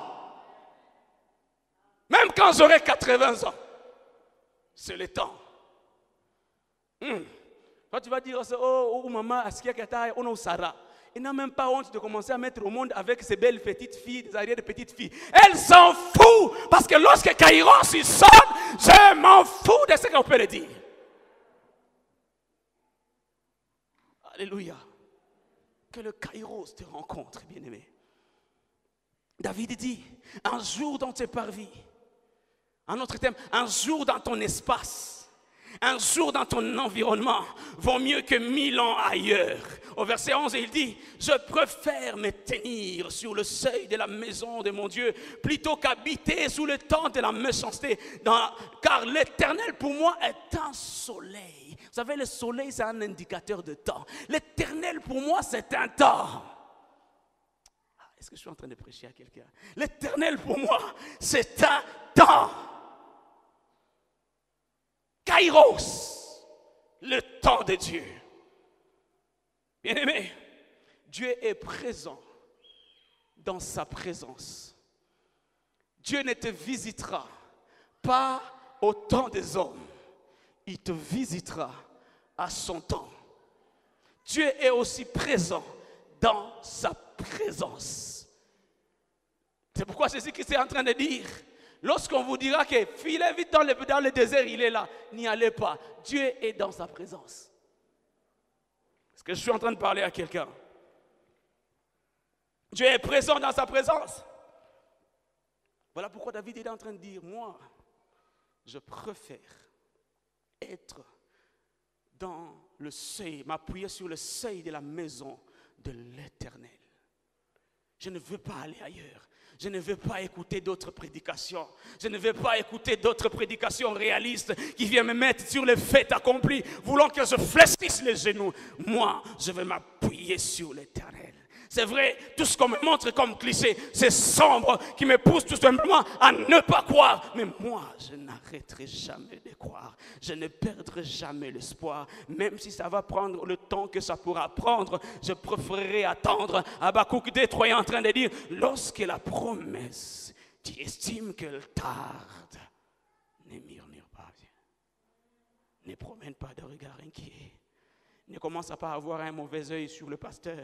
[SPEAKER 1] Même quand j'aurai 80 ans, c'est le temps. Quand tu vas dire, oh maman, on Sarah. Il n'a même pas honte de commencer à mettre au monde avec ses belles petites filles, des arrières de petites filles. Elle s'en fout, parce que lorsque Kairos il sonne, je m'en fous de ce qu'on peut le dire. Alléluia. que le Kairos te rencontre, bien-aimé. David dit, un jour dans tes parvis, un autre thème, un jour dans ton espace, un jour dans ton environnement vaut mieux que 1000 ans ailleurs. Au verset 11, il dit, je préfère me tenir sur le seuil de la maison de mon Dieu plutôt qu'habiter sous le temps de la méchanceté, car l'Éternel pour moi est un soleil. Vous savez, le soleil, c'est un indicateur de temps. L'Éternel pour moi, c'est un temps. Est-ce que je suis en train de prêcher à quelqu'un? L'Éternel pour moi, c'est un temps. Kairos, le temps de Dieu. Bien-aimé, Dieu est présent dans sa présence. Dieu ne te visitera pas au temps des hommes. Il te visitera à son temps. Dieu est aussi présent dans sa présence. C'est pourquoi Jésus-Christ est en train de dire, lorsqu'on vous dira que filez vite dans le désert, il est là, n'y allez pas. Dieu est dans sa présence. Est-ce que je suis en train de parler à quelqu'un? Dieu est présent dans sa présence. Voilà pourquoi David est en train de dire, moi, je préfère être dans le seuil, m'appuyer sur le seuil de la maison de l'Éternel. Je ne veux pas aller ailleurs. Je ne veux pas écouter d'autres prédications. Je ne veux pas écouter d'autres prédications réalistes qui viennent me mettre sur les faits accomplis, voulant que je fléchisse les genoux. Moi, je vais m'appuyer sur l'Éternel. C'est vrai, tout ce qu'on me montre comme cliché, c'est sombre, qui me pousse tout simplement à ne pas croire. Mais moi, je n'arrêterai jamais de croire. Je ne perdrai jamais l'espoir. Même si ça va prendre le temps que ça pourra prendre, je préférerai attendre. Habakkuk 2:3 est en train de dire, lorsque la promesse, tu estimes qu'elle tarde, ne murmure pas. Ne promène pas de regard inquiet. Ne commence pas à avoir un mauvais œil sur le pasteur.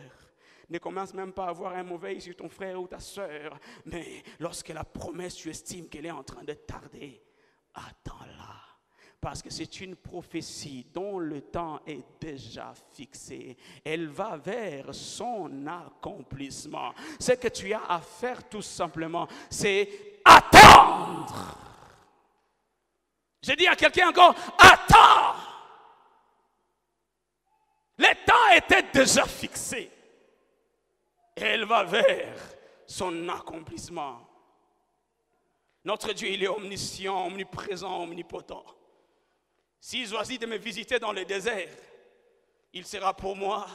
[SPEAKER 1] Ne commence même pas à avoir un mauvais œil sur ton frère ou ta soeur. Mais lorsque la promesse, tu estimes qu'elle est en train de tarder, attends-la. Parce que c'est une prophétie dont le temps est déjà fixé. Elle va vers son accomplissement. Ce que tu as à faire tout simplement, c'est attendre. Je dis à quelqu'un encore, attends. Le temps était déjà fixé. Elle va vers son accomplissement. Notre Dieu, il est omniscient, omniprésent, omnipotent. S'il choisit de me visiter dans le désert, il sera pour moi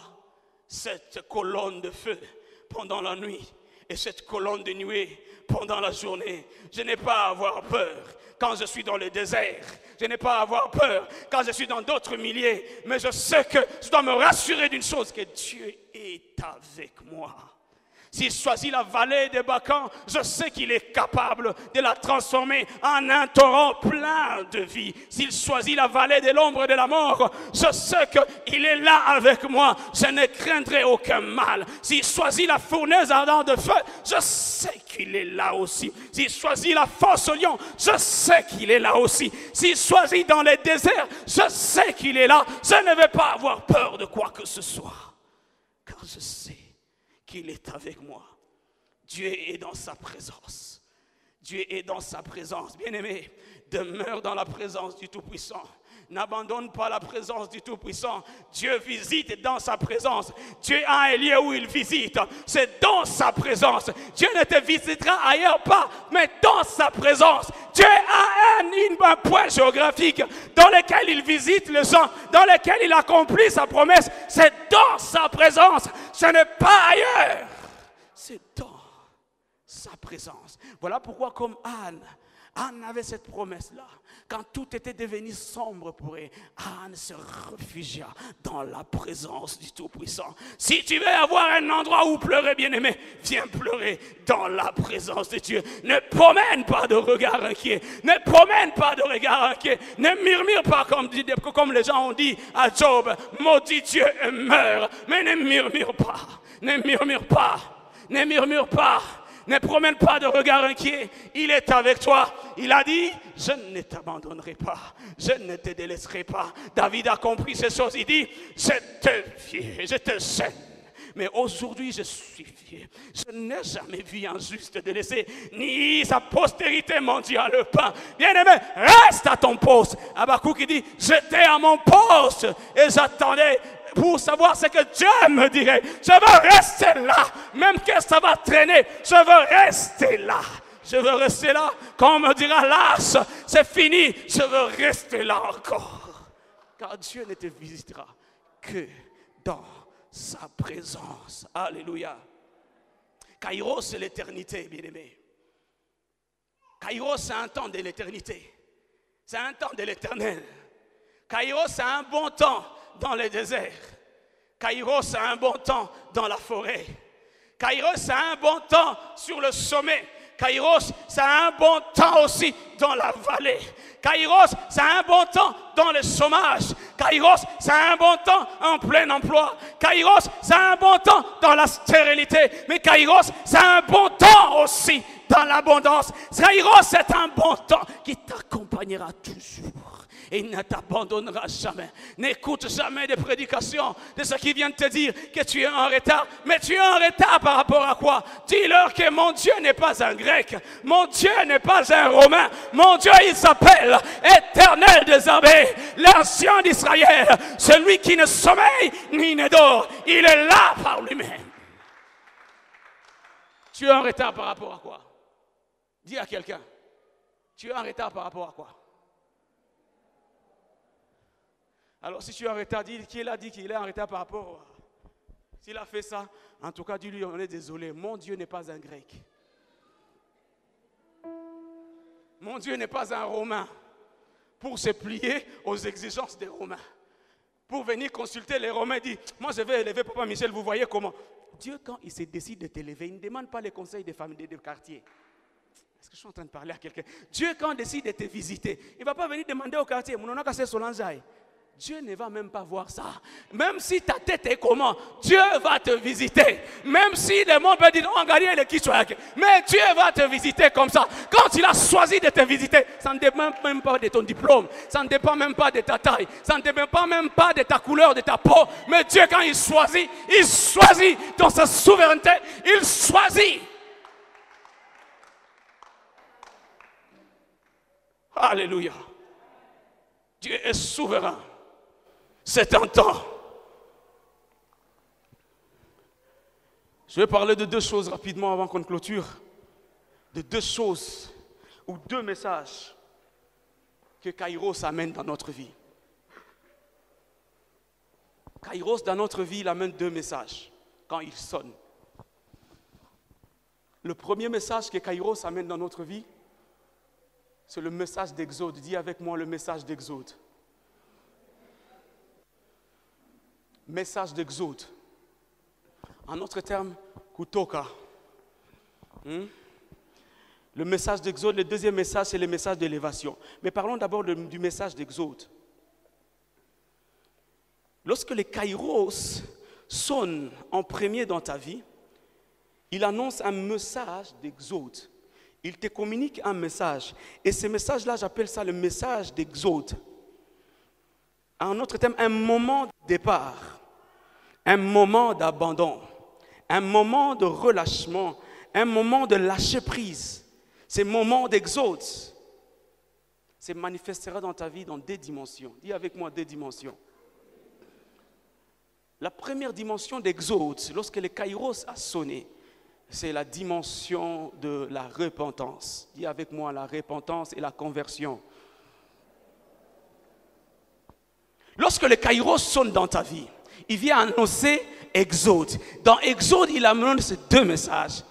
[SPEAKER 1] cette colonne de feu pendant la nuit et cette colonne de nuée pendant la journée. Je n'ai pas à avoir peur quand je suis dans le désert. Je n'ai pas à avoir peur quand je suis dans d'autres milliers. Mais je sais que je dois me rassurer d'une chose, que Dieu est avec moi. S'il choisit la vallée des Bacan, je sais qu'il est capable de la transformer en un torrent plein de vie. S'il choisit la vallée de l'ombre de la mort, je sais qu'il est là avec moi. Je ne craindrai aucun mal. S'il choisit la fournaise ardente de feu, je sais qu'il est là aussi. S'il choisit la fosse au lion, je sais qu'il est là aussi. S'il choisit dans les déserts, je sais qu'il est là. Je ne vais pas avoir peur de quoi que ce soit, car je sais qu'il est avec moi. Dieu est dans sa présence. Dieu est dans sa présence. Bien-aimé, demeure dans la présence du Tout-Puissant. N'abandonne pas la présence du Tout-Puissant. Dieu visite dans sa présence. Dieu a un lieu où il visite. C'est dans sa présence. Dieu ne te visitera ailleurs pas, mais dans sa présence. Dieu a un point géographique dans lequel il visite les gens, dans lequel il accomplit sa promesse. C'est dans sa présence. Ce n'est pas ailleurs. C'est dans sa présence. Voilà pourquoi, comme Anne avait cette promesse-là. Quand tout était devenu sombre pour elle, Anne se réfugia dans la présence du Tout-Puissant. Si tu veux avoir un endroit où pleurer, bien-aimé, viens pleurer dans la présence de Dieu. Ne promène pas de regard inquiet. Ne promène pas de regard inquiet. Ne murmure pas comme les gens ont dit à Job. Maudit Dieu et meurt. Mais ne murmure pas. Ne murmure pas. Ne murmure pas. Ne promène pas de regard inquiet. Il est avec toi. Il a dit, je ne t'abandonnerai pas. Je ne te délaisserai pas. David a compris ces choses. Il dit, je te gêne,
[SPEAKER 2] Mais aujourd'hui, je suis fier. Je n'ai jamais vu un juste délaissé, ni sa postérité mendiant le pain. Bien-aimé, reste à ton poste. Habakkuk qui dit, j'étais à mon poste et j'attendais pour savoir ce que Dieu me dirait. Je veux rester là, même que ça va traîner. Je veux rester là. Je veux rester là. Quand on me dira lâche, c'est fini. Je veux rester là encore. Car Dieu ne te visitera que dans sa présence. Alléluia. Kairos, c'est l'éternité, bien-aimé. Kairos, c'est un temps de l'éternité. C'est un temps de l'éternel. Kairos, c'est un bon temps dans le désert. Kairos, c'est un bon temps dans la forêt. Kairos, c'est un bon temps sur le sommet. Kairos, c'est un bon temps aussi dans la vallée. Kairos, c'est un bon temps dans le chômage. Kairos, c'est un bon temps en plein emploi. Kairos, c'est un bon temps dans la stérilité. Mais Kairos, c'est un bon temps aussi dans l'abondance. Kairos, c'est un bon temps qui t'accompagnera toujours. Et il ne t'abandonnera jamais. N'écoute jamais des prédications de ceux qui viennent te dire que tu es en retard. Mais tu es en retard par rapport à quoi? Dis-leur que mon Dieu n'est pas un grec. Mon Dieu n'est pas un romain. Mon Dieu, il s'appelle Éternel des armées, l'ancien d'Israël, celui qui ne sommeille ni ne dort. Il est là par lui-même. Tu es en retard par rapport à quoi? Dis à quelqu'un. Tu es en retard par rapport à quoi? Alors si tu es en retard, dis qui a dit qu'il est en retard par rapport à... S'il a fait ça, en tout cas, dis-lui, on est désolé. Mon Dieu n'est pas un grec. Mon Dieu n'est pas un romain pour se plier aux exigences des Romains. Pour venir consulter les Romains, dit, moi je vais élever Papa Michel, vous voyez comment? Dieu, quand il se décide de t'élever, il ne demande pas les conseils des familles de quartier. Est-ce que je suis en train de parler à quelqu'un? Dieu, quand il décide de te visiter, il ne va pas venir demander au quartier, mon nom c'est Solange. Dieu ne va même pas voir ça. Même si ta tête est comment, Dieu va te visiter. Même si le monde peut dire, on gagne le qui soit. Mais Dieu va te visiter comme ça. Quand il a choisi de te visiter, ça ne dépend même pas de ton diplôme. Ça ne dépend même pas de ta taille. Ça ne dépend même pas de ta couleur, de ta peau. Mais Dieu, quand il choisit dans sa souveraineté, il choisit. Alléluia. Dieu est souverain. C'est un temps. Je vais parler de deux choses rapidement avant qu'on clôture. De deux choses ou deux messages que Kairos amène dans notre vie. Kairos dans notre vie, il amène deux messages quand il sonne. Le premier message que Kairos amène dans notre vie, c'est le message d'Exode. Dis avec moi le message d'Exode. Message d'Exode. En autre terme, Kutoka. Le message d'Exode, le deuxième message, c'est le message d'élévation. Mais parlons d'abord du message d'Exode. Lorsque les Kairos sonnent en premier dans ta vie, il annonce un message d'Exode. Il te communique un message. Et ce message-là, j'appelle ça le message d'Exode. En autre terme, un moment de départ, un moment d'abandon, un moment de relâchement, un moment de lâcher prise. Ce moment d'Exode se manifestera dans ta vie dans deux dimensions. Dis avec moi deux dimensions. La première dimension d'Exode, lorsque le Kairos a sonné, c'est la dimension de la repentance. Dis avec moi la repentance et la conversion. Lorsque le Kairos sonne dans ta vie, il vient annoncer Exode. Dans Exode, il amène ces deux messages.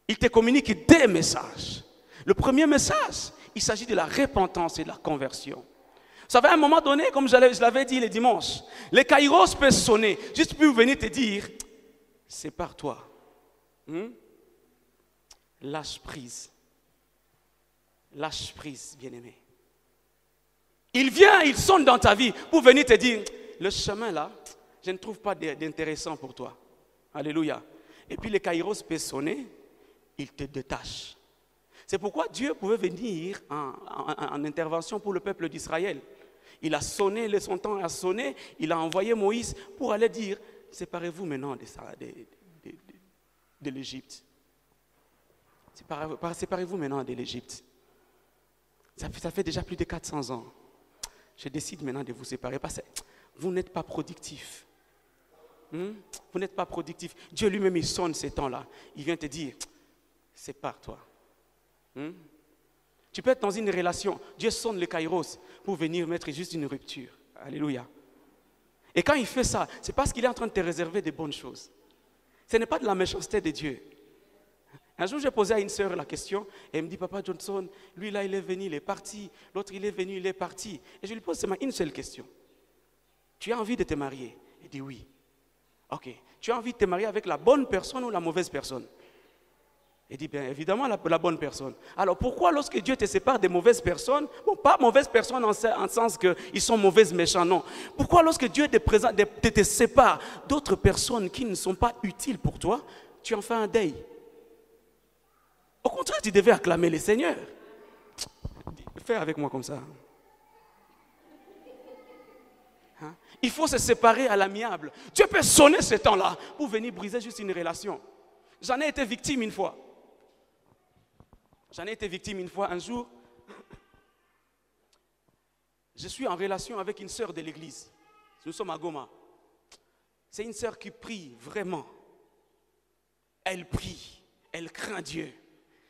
[SPEAKER 2] Il te communique deux messages. Le premier message, il s'agit de la repentance et de la conversion. Vous savez, à un moment donné, comme je l'avais dit le dimanche, le Kairos peut sonner, juste pour venir te dire, c'est par toi. Lâche prise. Lâche prise, bien-aimé. Il vient, il sonne dans ta vie pour venir te dire, le chemin là, je ne trouve pas d'intéressant pour toi. Alléluia. Et puis le Kairos peut sonner, il te détache. C'est pourquoi Dieu pouvait venir en intervention pour le peuple d'Israël. Il a sonné, son temps a sonné, il a envoyé Moïse pour aller dire,
[SPEAKER 1] séparez-vous maintenant de l'Égypte. Séparez-vous maintenant de l'Égypte. Ça fait déjà plus de 400 ans. Je décide maintenant de vous séparer parce que vous n'êtes pas productif. Vous n'êtes pas productif. Dieu lui-même, il sonne ces temps-là. Il vient te dire, sépare-toi. Tu peux être dans une relation. Dieu sonne le kairos pour venir mettre juste une rupture. Alléluia. Et quand il fait ça, c'est parce qu'il est en train de te réserver des bonnes choses. Ce n'est pas de la méchanceté de Dieu. Un jour, j'ai posé à une sœur la question, et elle me dit, Papa Johnson, lui là, il est venu, il est parti. L'autre, il est venu, il est parti. Et je lui pose seulement une seule question. Tu as envie de te marier? Il dit oui. Ok. Tu as envie de te marier avec la bonne personne ou la mauvaise personne? Il dit bien évidemment la bonne personne. Alors pourquoi lorsque Dieu te sépare des mauvaises personnes, bon, pas mauvaises personnes en sens qu'ils sont mauvaises, méchants, non. Pourquoi lorsque Dieu te sépare d'autres personnes qui ne sont pas utiles pour toi, tu en fais un deuil? Au contraire, tu devais acclamer le Seigneur. Fais avec moi comme ça. Hein? Il faut se séparer à l'amiable. Dieu peut sonner ce temps-là pour venir briser juste une relation. J'en ai été victime une fois. Un jour. Je suis en relation avec une sœur de l'église. Nous sommes à Goma. C'est une sœur qui prie vraiment. Elle prie, elle craint Dieu.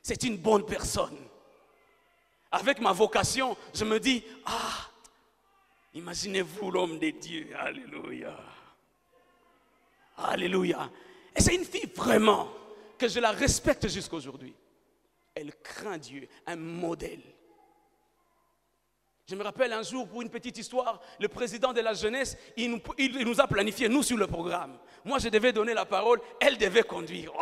[SPEAKER 1] C'est une bonne personne. Avec ma vocation, je me dis, imaginez-vous l'homme de Dieu. Alléluia. Alléluia. Et c'est une fille vraiment que je la respecte jusqu'à aujourd'hui. Elle craint Dieu, un modèle. Je me rappelle un jour, pour une petite histoire, le président de la jeunesse, il nous a planifié, nous, sur le programme. Moi, je devais donner la parole, elle devait conduire.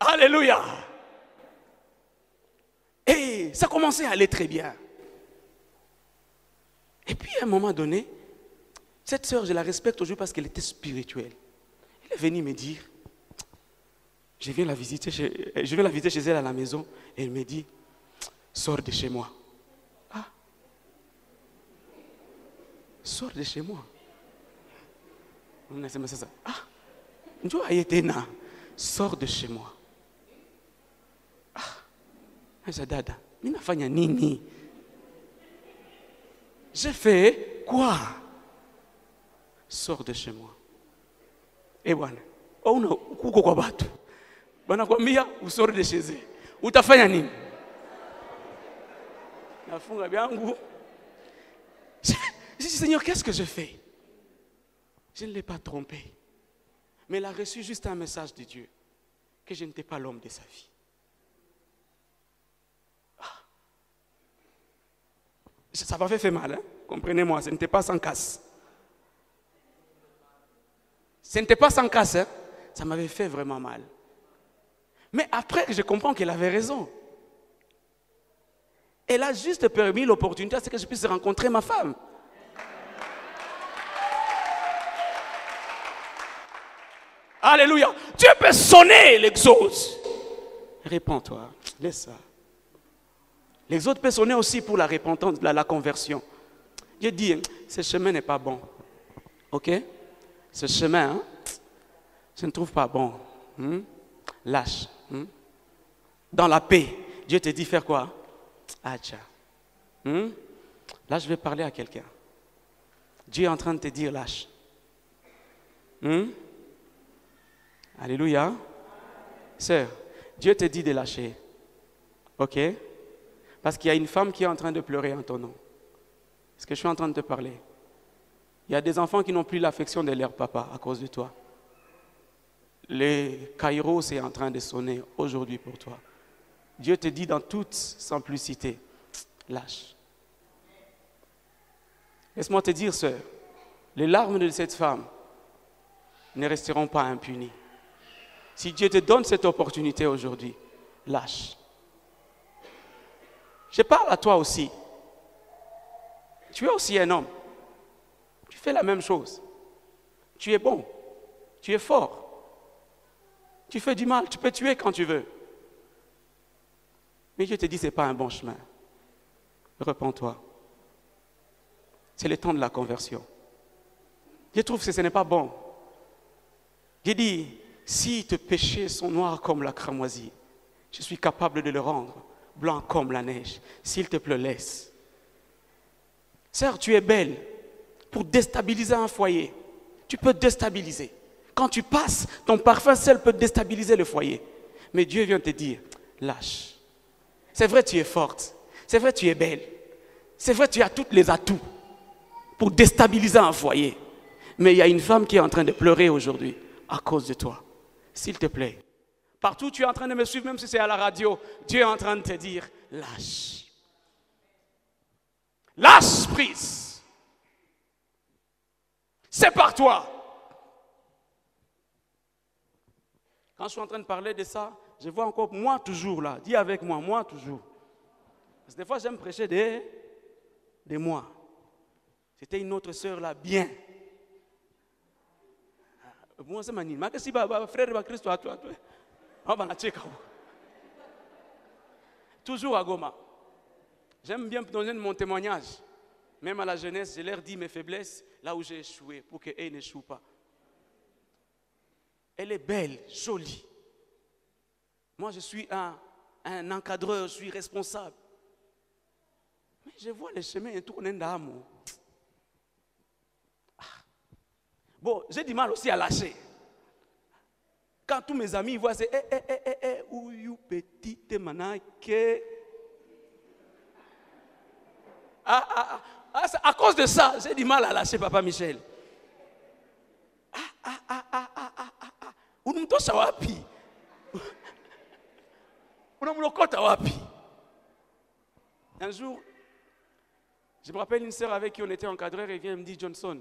[SPEAKER 1] Alléluia. Et ça commençait à aller très bien. Et puis, à un moment donné, cette sœur, je la respecte aujourd'hui parce qu'elle était spirituelle. Elle est venue me dire, je vais la visiter chez elle à la maison, et elle me dit, sors de chez moi. Sors de chez moi. Sors de chez moi. Dada, ninafanya nini? J'ai fait quoi? Sors de chez moi. Et voilà. Kuko kwa batu. Banakwambia usore de chez eux. Utafanya nini? Nafunga byangu. Je dis, Seigneur, qu'est-ce que je fais? Je ne l'ai pas trompé. Mais elle a reçu juste un message de Dieu. Que je n'étais pas l'homme de sa vie. Ça m'avait fait mal, hein? Comprenez-moi, ce n'était pas sans casse. Ce n'était pas sans casse, hein? Ça m'avait fait vraiment mal. Mais après, je comprends qu'elle avait raison. Elle a juste permis l'opportunité, c'est que je puisse rencontrer ma femme. Alléluia. Dieu peut sonner l'exode. Réponds-toi, laisse ça. L'exode peut sonner aussi pour la repentance, la conversion. Dieu dit, ce chemin n'est pas bon. Ok? Ce chemin, je ne trouve pas bon. Lâche. Dans la paix, Dieu te dit faire quoi? Acha. Là, je vais parler à quelqu'un. Dieu est en train de te dire lâche. Alléluia. Sœur, Dieu te dit de lâcher. Ok? Parce qu'il y a une femme qui est en train de pleurer en ton nom. Est-ce que je suis en train de te parler? Il y a des enfants qui n'ont plus l'affection de leur papa à cause de toi. Le kairos est en train de sonner aujourd'hui pour toi. Dieu te dit dans toute simplicité, lâche. Laisse-moi te dire, sœur, les larmes de cette femme ne resteront pas impunies. Si Dieu te donne cette opportunité aujourd'hui, lâche. Je parle à toi aussi. Tu es aussi un homme. Tu fais la même chose. Tu es bon. Tu es fort. Tu fais du mal. Tu peux tuer quand tu veux. Mais Dieu te dit, ce n'est pas un bon chemin. Repends-toi. C'est le temps de la conversion. Je trouve que ce n'est pas bon. J'ai dit, si tes péchés sont noirs comme la cramoisie, je suis capable de le rendre blanc comme la neige. S'il te plaît, laisse. Sœur, tu es belle. Pour déstabiliser un foyer, tu peux déstabiliser. Quand tu passes, ton parfum seul peut déstabiliser le foyer. Mais Dieu vient te dire, lâche. C'est vrai, tu es forte. C'est vrai, tu es belle. C'est vrai, tu as tous les atouts pour déstabiliser un foyer. Mais il y a une femme qui est en train de pleurer aujourd'hui à cause de toi. S'il te plaît, partout où tu es en train de me suivre, même si c'est à la radio, Dieu est en train de te dire, lâche. Lâche prise. C'est par toi. Quand je suis en train de parler de ça, je vois encore moi toujours là. Dis avec moi, moi toujours. Parce que des fois, j'aime prêcher de moi. C'était une autre sœur là, bien. Moi, c'est mani. Mais si frère de Christ, toi. Toujours à Goma. J'aime bien donner mon témoignage. Même à la jeunesse, je leur dis mes faiblesses, là où j'ai échoué, pour qu'elles n'échouent pas. Elle est belle, jolie. Moi, je suis un encadreur, je suis responsable. Mais je vois les chemins tourner d'âme. Bon, j'ai du mal aussi à lâcher. Quand tous mes amis voient, c'est où you petite manake. À cause de ça, j'ai du mal à lâcher Papa Michel. Unamtosha wapi? Unamlokota wapi? Un jour, je me rappelle une sœur avec qui on était encadreur et vient me dire, Johnson,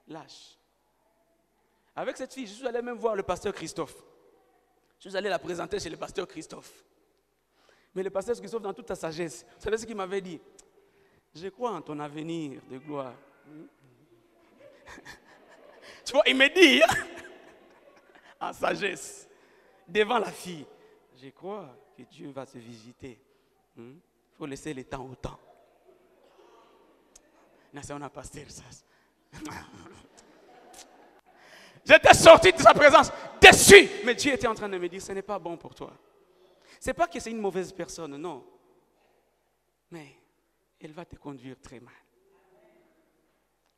[SPEAKER 1] lâche. Avec cette fille, je suis allé même voir le pasteur Christophe. Je suis allé la présenter chez le pasteur Christophe. Mais le pasteur Christophe, dans toute sa sagesse, vous savez ce qu'il m'avait dit? Je crois en ton avenir de gloire. Tu vois, il me dit, en sagesse, devant la fille, je crois que Dieu va te visiter. Il faut laisser le temps au temps. C'est un pasteur, ça. J'étais sorti de sa présence, déçu. Mais Dieu était en train de me dire, ce n'est pas bon pour toi. Ce n'est pas que c'est une mauvaise personne, non. Mais elle va te conduire très mal.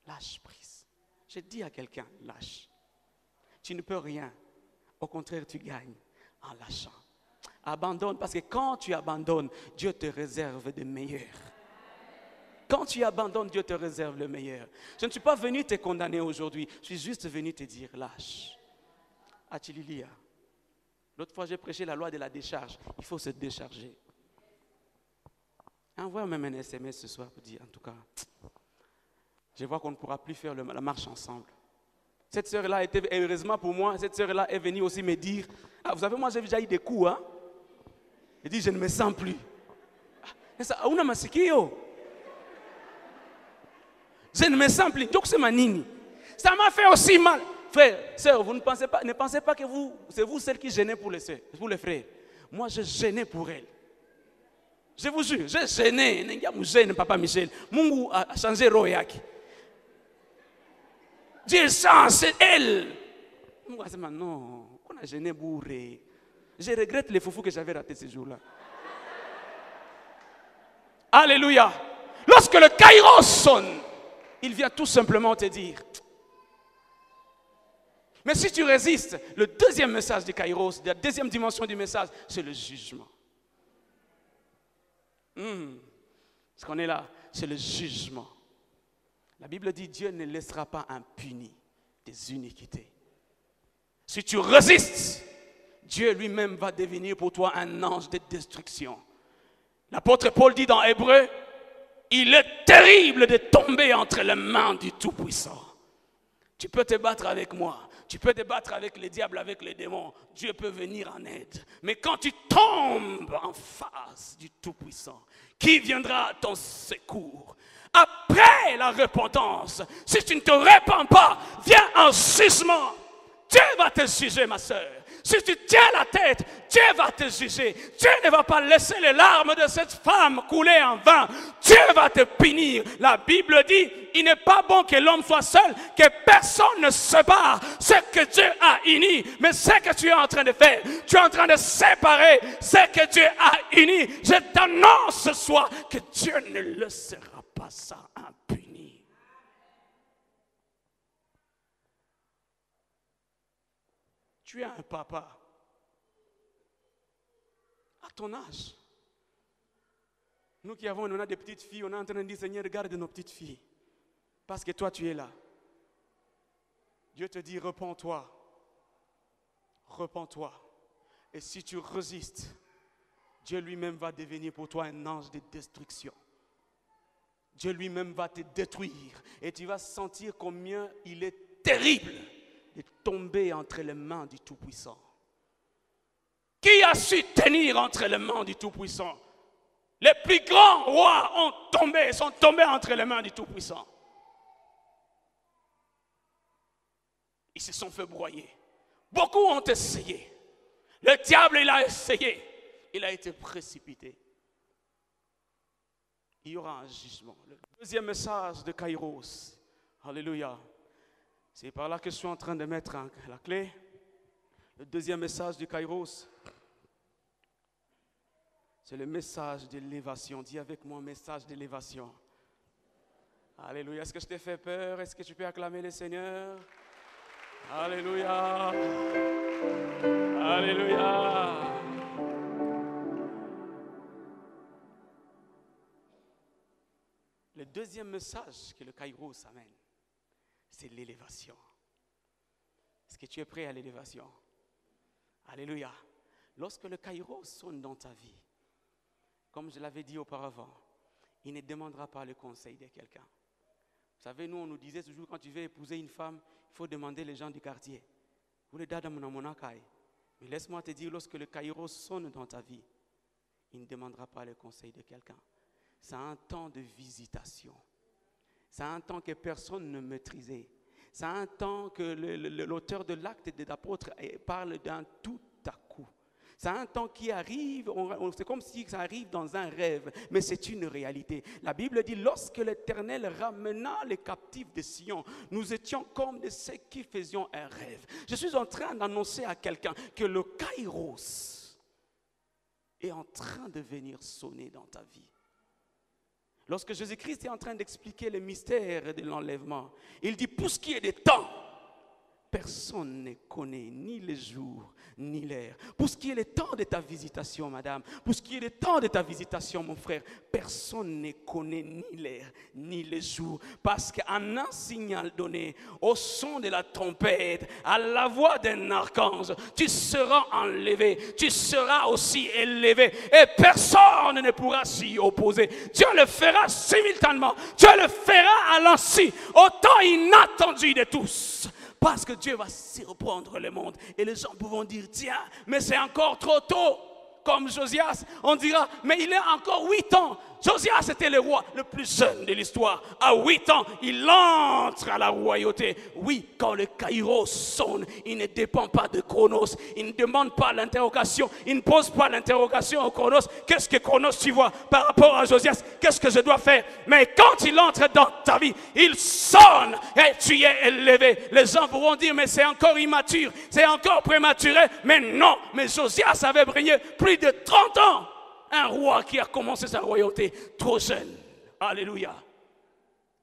[SPEAKER 1] Lâche prise. Je dis à quelqu'un, lâche. Tu ne peux rien. Au contraire, tu gagnes en lâchant. Abandonne, parce que quand tu abandonnes, Dieu te réserve de meilleur. Quand tu abandonnes, Dieu te réserve le meilleur. Je ne suis pas venu te condamner aujourd'hui. Je suis juste venu te dire, lâche. Achililia. L'autre fois, j'ai prêché la loi de la décharge. Il faut se décharger. Envoie même un SMS ce soir pour dire, en tout cas, je vois qu'on ne pourra plus faire la marche ensemble. Cette sœur-là était, heureusement pour moi, cette sœur-là est venue aussi me dire, vous savez, moi j'ai déjà eu des coups, hein. Elle dit, je ne me sens plus. Je ne me sens plus. Donc c'est ma nini. Ça m'a fait aussi mal. Frère, sœur, vous ne pensez pas que c'est vous celle qui gênait pour les sœurs, pour les frères. Moi, je gênais pour elle. Je vous jure, j'ai gêné. Papa Michel. Mungu a changé royaki. Dieu change, c'est elle. Mungu a dit, non, on a gêné bourré. Je regrette les foufous que j'avais ratés ce jour-là. Alléluia. Lorsque le kairos sonne, il vient tout simplement te dire. Mais si tu résistes, le deuxième message du kairos, la deuxième dimension du message, c'est le jugement. Ce qu'on est là, c'est le jugement. La Bible dit, Dieu ne laissera pas impuni tes iniquités. Si tu résistes, Dieu lui-même va devenir pour toi un ange de destruction. L'apôtre Paul dit dans Hébreu, il est terrible de tomber entre les mains du Tout-Puissant. Tu peux te battre avec moi, tu peux te battre avec les diables, avec les démons. Dieu peut venir en aide. Mais quand tu tombes en face du Tout-Puissant, qui viendra à ton secours? Après la repentance, si tu ne te repens pas, viens en jugement. Dieu va te juger, ma soeur.
[SPEAKER 2] Si tu tiens la tête, Dieu va te juger. Dieu ne va pas laisser les larmes de cette femme couler en vain. Dieu va te punir. La Bible dit, il n'est pas bon que l'homme soit seul, que personne ne sépare ce que Dieu a uni. Mais ce que tu es en train de faire, tu es en train de séparer ce que Dieu a uni. Je t'annonce ce soir que Dieu ne laissera pas ça impuni. Tu es un papa. À ton âge. Nous qui avons, on a des petites filles, on est en train de dire, Seigneur, regarde nos petites filles. Parce que toi, tu es là. Dieu te dit, repens-toi. Repens-toi. Et si tu résistes, Dieu lui-même va devenir pour toi un ange de destruction. Dieu lui-même va te détruire. Et tu vas sentir combien il est terrible de tomber entre les mains du Tout-Puissant. Qui a su tenir entre les mains du Tout-Puissant? Les plus grands rois sont tombés entre les mains du Tout-Puissant. Ils se sont fait broyer. Beaucoup ont essayé. Le diable, il a essayé. Il a été précipité. Il y aura un jugement. Le deuxième message de Kairos. Alléluia. C'est par là que je suis en train de mettre la clé. Le deuxième message de Kairos. C'est le message d'élévation. Dis avec moi, message d'élévation. Alléluia. Est-ce que je t'ai fait peur? Est-ce que tu peux acclamer le Seigneur? Alléluia. Alléluia. Le deuxième message que le Kairos amène, c'est l'élévation. Est-ce que tu es prêt à l'élévation? Alléluia. Lorsque le Kairos sonne dans ta vie, comme je l'avais dit auparavant, il ne demandera pas le conseil de quelqu'un. Vous savez, nous, on nous disait toujours, quand tu veux épouser une femme, il faut demander les gens du quartier. Mais laisse-moi te dire, lorsque le Kairos sonne dans ta vie, il ne demandera pas le conseil de quelqu'un. C'est un temps de visitation. C'est un temps que personne ne maîtrisait. C'est un temps que l'auteur de l'acte des apôtres parle d'un tout à coup. C'est un temps qui arrive, c'est comme si ça arrive dans un rêve, mais c'est une réalité. La Bible dit, lorsque l'Éternel ramena les captifs de Sion, nous étions comme de ceux qui faisions un rêve. Je suis en train d'annoncer à quelqu'un que le Kairos est en train de venir sonner dans ta vie. Lorsque Jésus-Christ est en train d'expliquer le mystère de l'enlèvement, il dit, pour ce qui est des temps, personne ne connaît ni les jours, ni l'heure. Pour ce qui est le temps de ta visitation, madame, pour ce qui est le temps de ta visitation, mon frère, personne ne connaît ni l'heure, ni les jours. Parce qu'en un signal donné, au son de la trompette, à la voix d'un archange, tu seras enlevé, tu seras aussi élevé, et personne ne pourra s'y opposer. Dieu le fera simultanément, Dieu le fera à l'insu, au temps inattendu de tous. Parce que Dieu va surprendre le monde. Et les gens pourront dire, tiens, mais c'est encore trop tôt. Comme Josias, on dira, mais il a encore 8 ans. Josias était le roi le plus jeune de l'histoire. À 8 ans, il entre à la royauté. Oui, quand le Kairos sonne, il ne dépend pas de Chronos. Il ne demande pas l'interrogation. Il ne pose pas l'interrogation au Chronos. Qu'est-ce que Chronos tu vois par rapport à Josias? Qu'est-ce que je dois faire? Mais quand il entre dans ta vie, il sonne et tu es élevé. Les gens pourront dire, mais c'est encore immature, c'est encore prématuré. Mais non, mais Josias avait brillé plus de 30 ans. Un roi qui a commencé sa royauté trop jeune. Alléluia.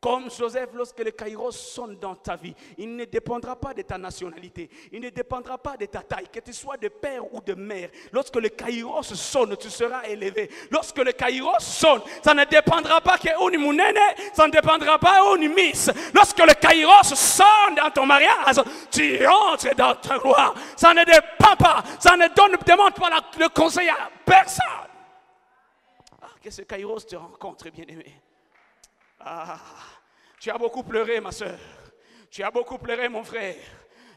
[SPEAKER 2] Comme Joseph, lorsque le Kairos sonne dans ta vie, il ne dépendra pas de ta nationalité. Il ne dépendra pas de ta taille, que tu sois de père ou de mère. Lorsque le Kairos sonne, tu seras élevé. Lorsque le Kairos sonne, ça ne dépendra pas que on mounene, ça ne dépendra pas on miss. Lorsque le Kairos sonne dans ton mariage, tu entres dans ta gloire. Ça ne dépend pas, ça ne demande pas le conseil à personne. Que ce Kairos te rencontre, bien-aimé. Tu as beaucoup pleuré, ma soeur. Tu as beaucoup pleuré, mon frère.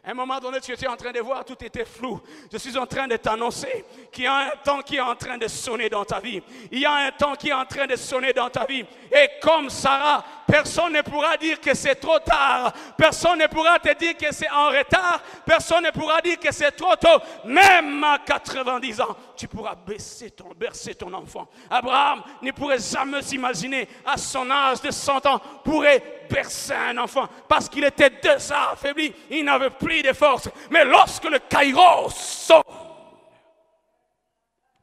[SPEAKER 2] À un moment donné, tu étais en train de voir, tout était flou. Je suis en train de t'annoncer qu'il y a un temps qui est en train de sonner dans ta vie. Il y a un temps qui est en train de sonner dans ta vie. Et comme Sarah, personne ne pourra dire que c'est trop tard. Personne ne pourra te dire que c'est en retard. Personne ne pourra dire que c'est trop tôt. Même à 90 ans, tu pourras bercer ton enfant. Abraham ne pourrait jamais s'imaginer à son âge de 100 ans pourrait bercer un enfant parce qu'il était déjà affaibli. Il n'avait plus de force. Mais lorsque le Kairos sonne,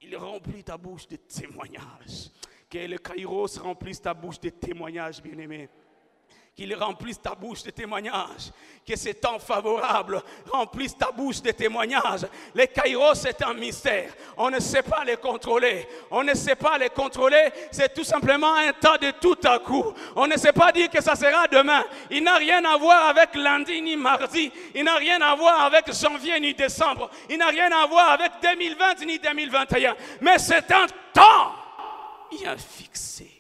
[SPEAKER 2] il remplit ta bouche de témoignages. Que le Kairos remplisse ta bouche de témoignages, bien-aimé. Qu'il remplisse ta bouche de témoignages. Que ces temps favorables remplissent ta bouche de témoignages. Le Kairos est un mystère. On ne sait pas les contrôler. On ne sait pas les contrôler. C'est tout simplement un temps de tout à coup. On ne sait pas dire que ça sera demain. Il n'a rien à voir avec lundi ni mardi. Il n'a rien à voir avec janvier ni décembre. Il n'a rien à voir avec 2020 ni 2021. Mais c'est un temps bien fixé.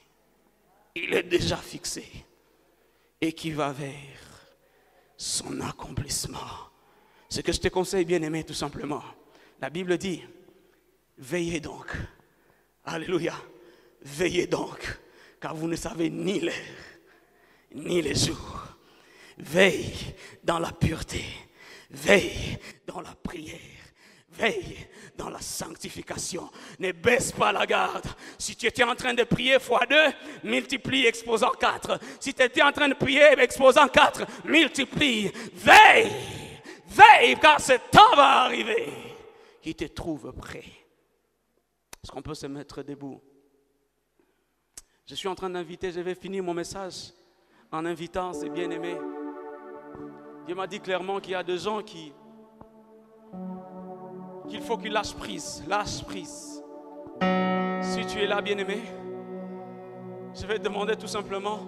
[SPEAKER 2] Il est déjà fixé. Et qui va vers son accomplissement. Ce que je te conseille, bien-aimé, tout simplement. La Bible dit, veillez donc. Alléluia. Veillez donc, car vous ne savez ni l'heure, ni le jour. Veille dans la pureté. Veille dans la prière. Veille dans la sanctification. Ne baisse pas la garde. Si tu étais en train de prier x2, multiplie exposant 4. Si tu étais en train de prier exposant 4, multiplie. Veille. Veille, car ce temps va arriver qui te trouve prêt. Est-ce qu'on peut se mettre debout? Je suis en train d'inviter, je vais finir mon message en invitant ces bien-aimés. Dieu m'a dit clairement qu'il y a des gens qu'il faut qu'ils lâchent prise. Lâche prise. Si tu es là, bien-aimé, je vais te demander tout simplement.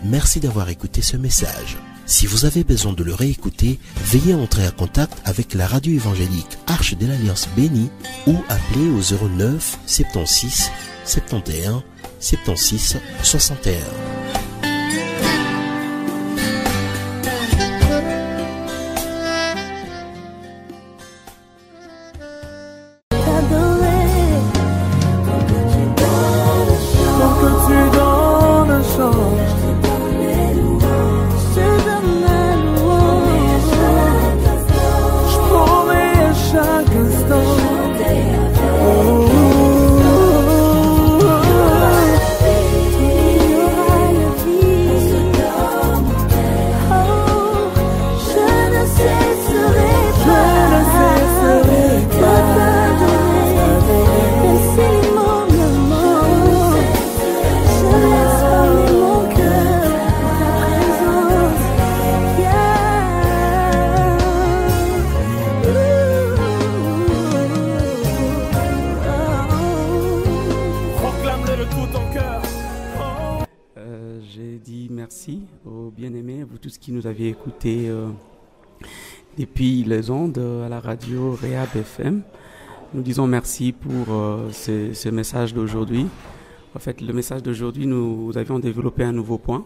[SPEAKER 3] Merci d'avoir écouté ce message. Si vous avez besoin de le réécouter, veuillez entrer en contact avec la radio évangélique Arche de l'Alliance Bénie ou appeler au 09 76 71 76 61.
[SPEAKER 1] Qui nous aviez écouté depuis les ondes à la radio Réab FM. Nous disons merci pour ce message d'aujourd'hui. En fait, le message d'aujourd'hui, nous avions développé un nouveau point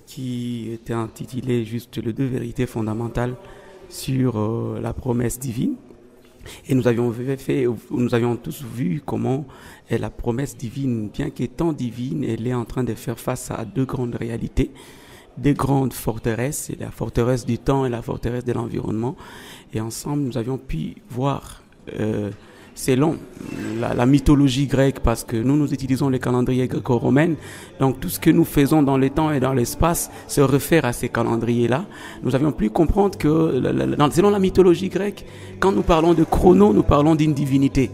[SPEAKER 1] qui était intitulé juste les 2 vérités fondamentales sur la promesse divine. Et nous avions tous vu comment la promesse divine, bien qu'étant divine, elle est en train de faire face à 2 grandes réalités. Des grandes forteresses, la forteresse du temps et la forteresse de l'environnement. Et ensemble, nous avions pu voir, selon la mythologie grecque, parce que nous utilisons le calendrier gréco-romain, donc tout ce que nous faisons dans le temps et dans l'espace se réfère à ces calendriers-là. Nous avions pu comprendre que, selon la mythologie grecque, quand nous parlons de chrono, nous parlons d'une divinité.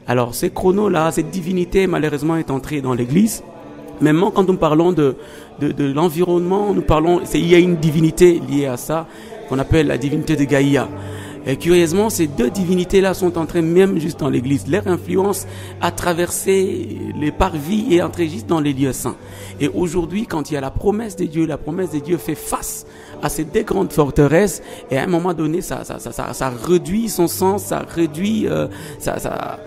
[SPEAKER 1] Alors, ces chronos-là, cette divinité, malheureusement, est entrée dans l'Église. Même quand nous parlons de l'environnement, il y a une divinité liée à ça, qu'on appelle la divinité de Gaïa. Et curieusement, ces 2 divinités-là sont entrées même juste dans l'église. Leur influence a traversé les parvis et entré juste dans les lieux saints. Et aujourd'hui, quand il y a la promesse de Dieu fait face à ces 2 grandes forteresses, et à un moment donné, ça réduit son sens, ça réduit sa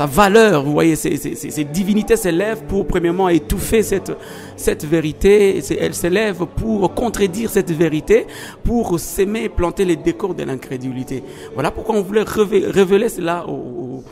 [SPEAKER 1] valeur. Vous voyez, ces divinités s'élèvent pour premièrement étouffer cette vérité, elles s'élèvent pour contredire cette vérité, pour s'aimer, planter les décors de l'incrédulité. Voilà pourquoi on voulait révéler cela aux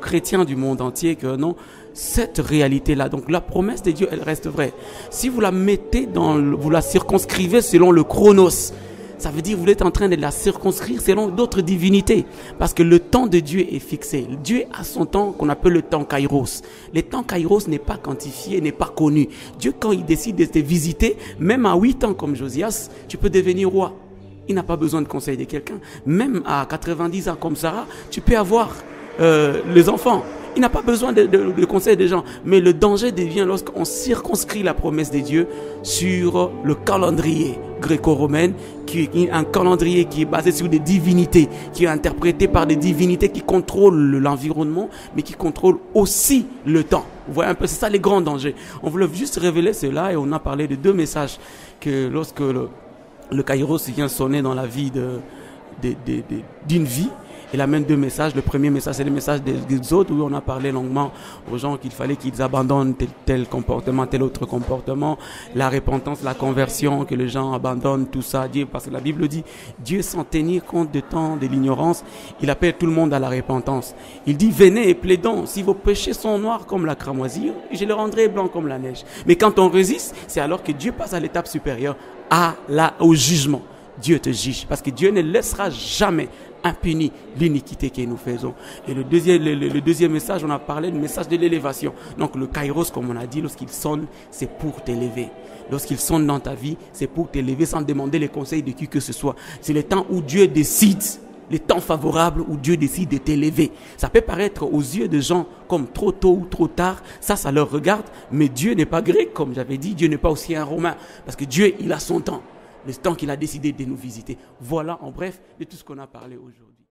[SPEAKER 1] chrétiens du monde entier, que non,
[SPEAKER 2] cette réalité-là. Donc la promesse de Dieu, elle reste vraie. Si vous la mettez vous la circonscrivez selon le chronos, ça veut dire que vous êtes en train de la circonscrire selon d'autres divinités. Parce que le temps de Dieu est fixé. Dieu a son temps qu'on appelle le temps kairos. Le temps kairos n'est pas quantifié, n'est pas connu. Dieu, quand il décide de te visiter, même à 8 ans comme Josias, tu peux devenir roi. Il n'a pas besoin de conseil de quelqu'un. Même à 90 ans comme Sarah, tu peux avoir les enfants. Il n'a pas besoin de conseil des gens. Mais le danger devient lorsqu'on circonscrit la promesse de Dieu sur le calendrier gréco-romain, qui est un calendrier qui est basé sur des divinités, qui est interprété par des divinités qui contrôlent l'environnement, mais qui contrôlent aussi le temps. Vous voyez un peu, c'est ça les grands dangers. On voulait juste révéler cela et on a parlé de 2 messages que lorsque le Kairos vient sonner dans la vie d'une vie, il amène 2 messages. Le premier message, c'est le message des autres, où on a parlé longuement aux gens qu'il fallait qu'ils abandonnent tel comportement, tel autre comportement, la repentance, la conversion, que les gens abandonnent tout ça. Dieu, parce que la Bible dit, Dieu sans tenir compte du temps de l'ignorance, il appelle tout le monde à la repentance. Il dit, venez et plaidons, si vos péchés sont noirs comme la cramoisie, je les rendrai blancs comme la neige. Mais quand on résiste, c'est alors que Dieu passe à l'étape supérieure, au jugement. Dieu te juge, parce que Dieu ne laissera jamais impuni l'iniquité que nous faisons. Et le deuxième message, on a parlé du message de l'élévation. Donc le kairos, comme on a dit, lorsqu'il sonne, c'est pour t'élever. Lorsqu'il sonne dans ta vie, c'est pour t'élever sans demander les conseils de qui que ce soit. C'est le temps où Dieu décide, les temps favorables où Dieu décide de t'élever. Ça peut paraître aux yeux de gens comme trop tôt ou trop tard, ça leur regarde, mais Dieu n'est pas grec, comme j'avais dit, Dieu n'est pas aussi un romain, parce que Dieu, il a son temps. Le temps qu'il a décidé de nous visiter. Voilà en bref de tout ce qu'on a parlé aujourd'hui.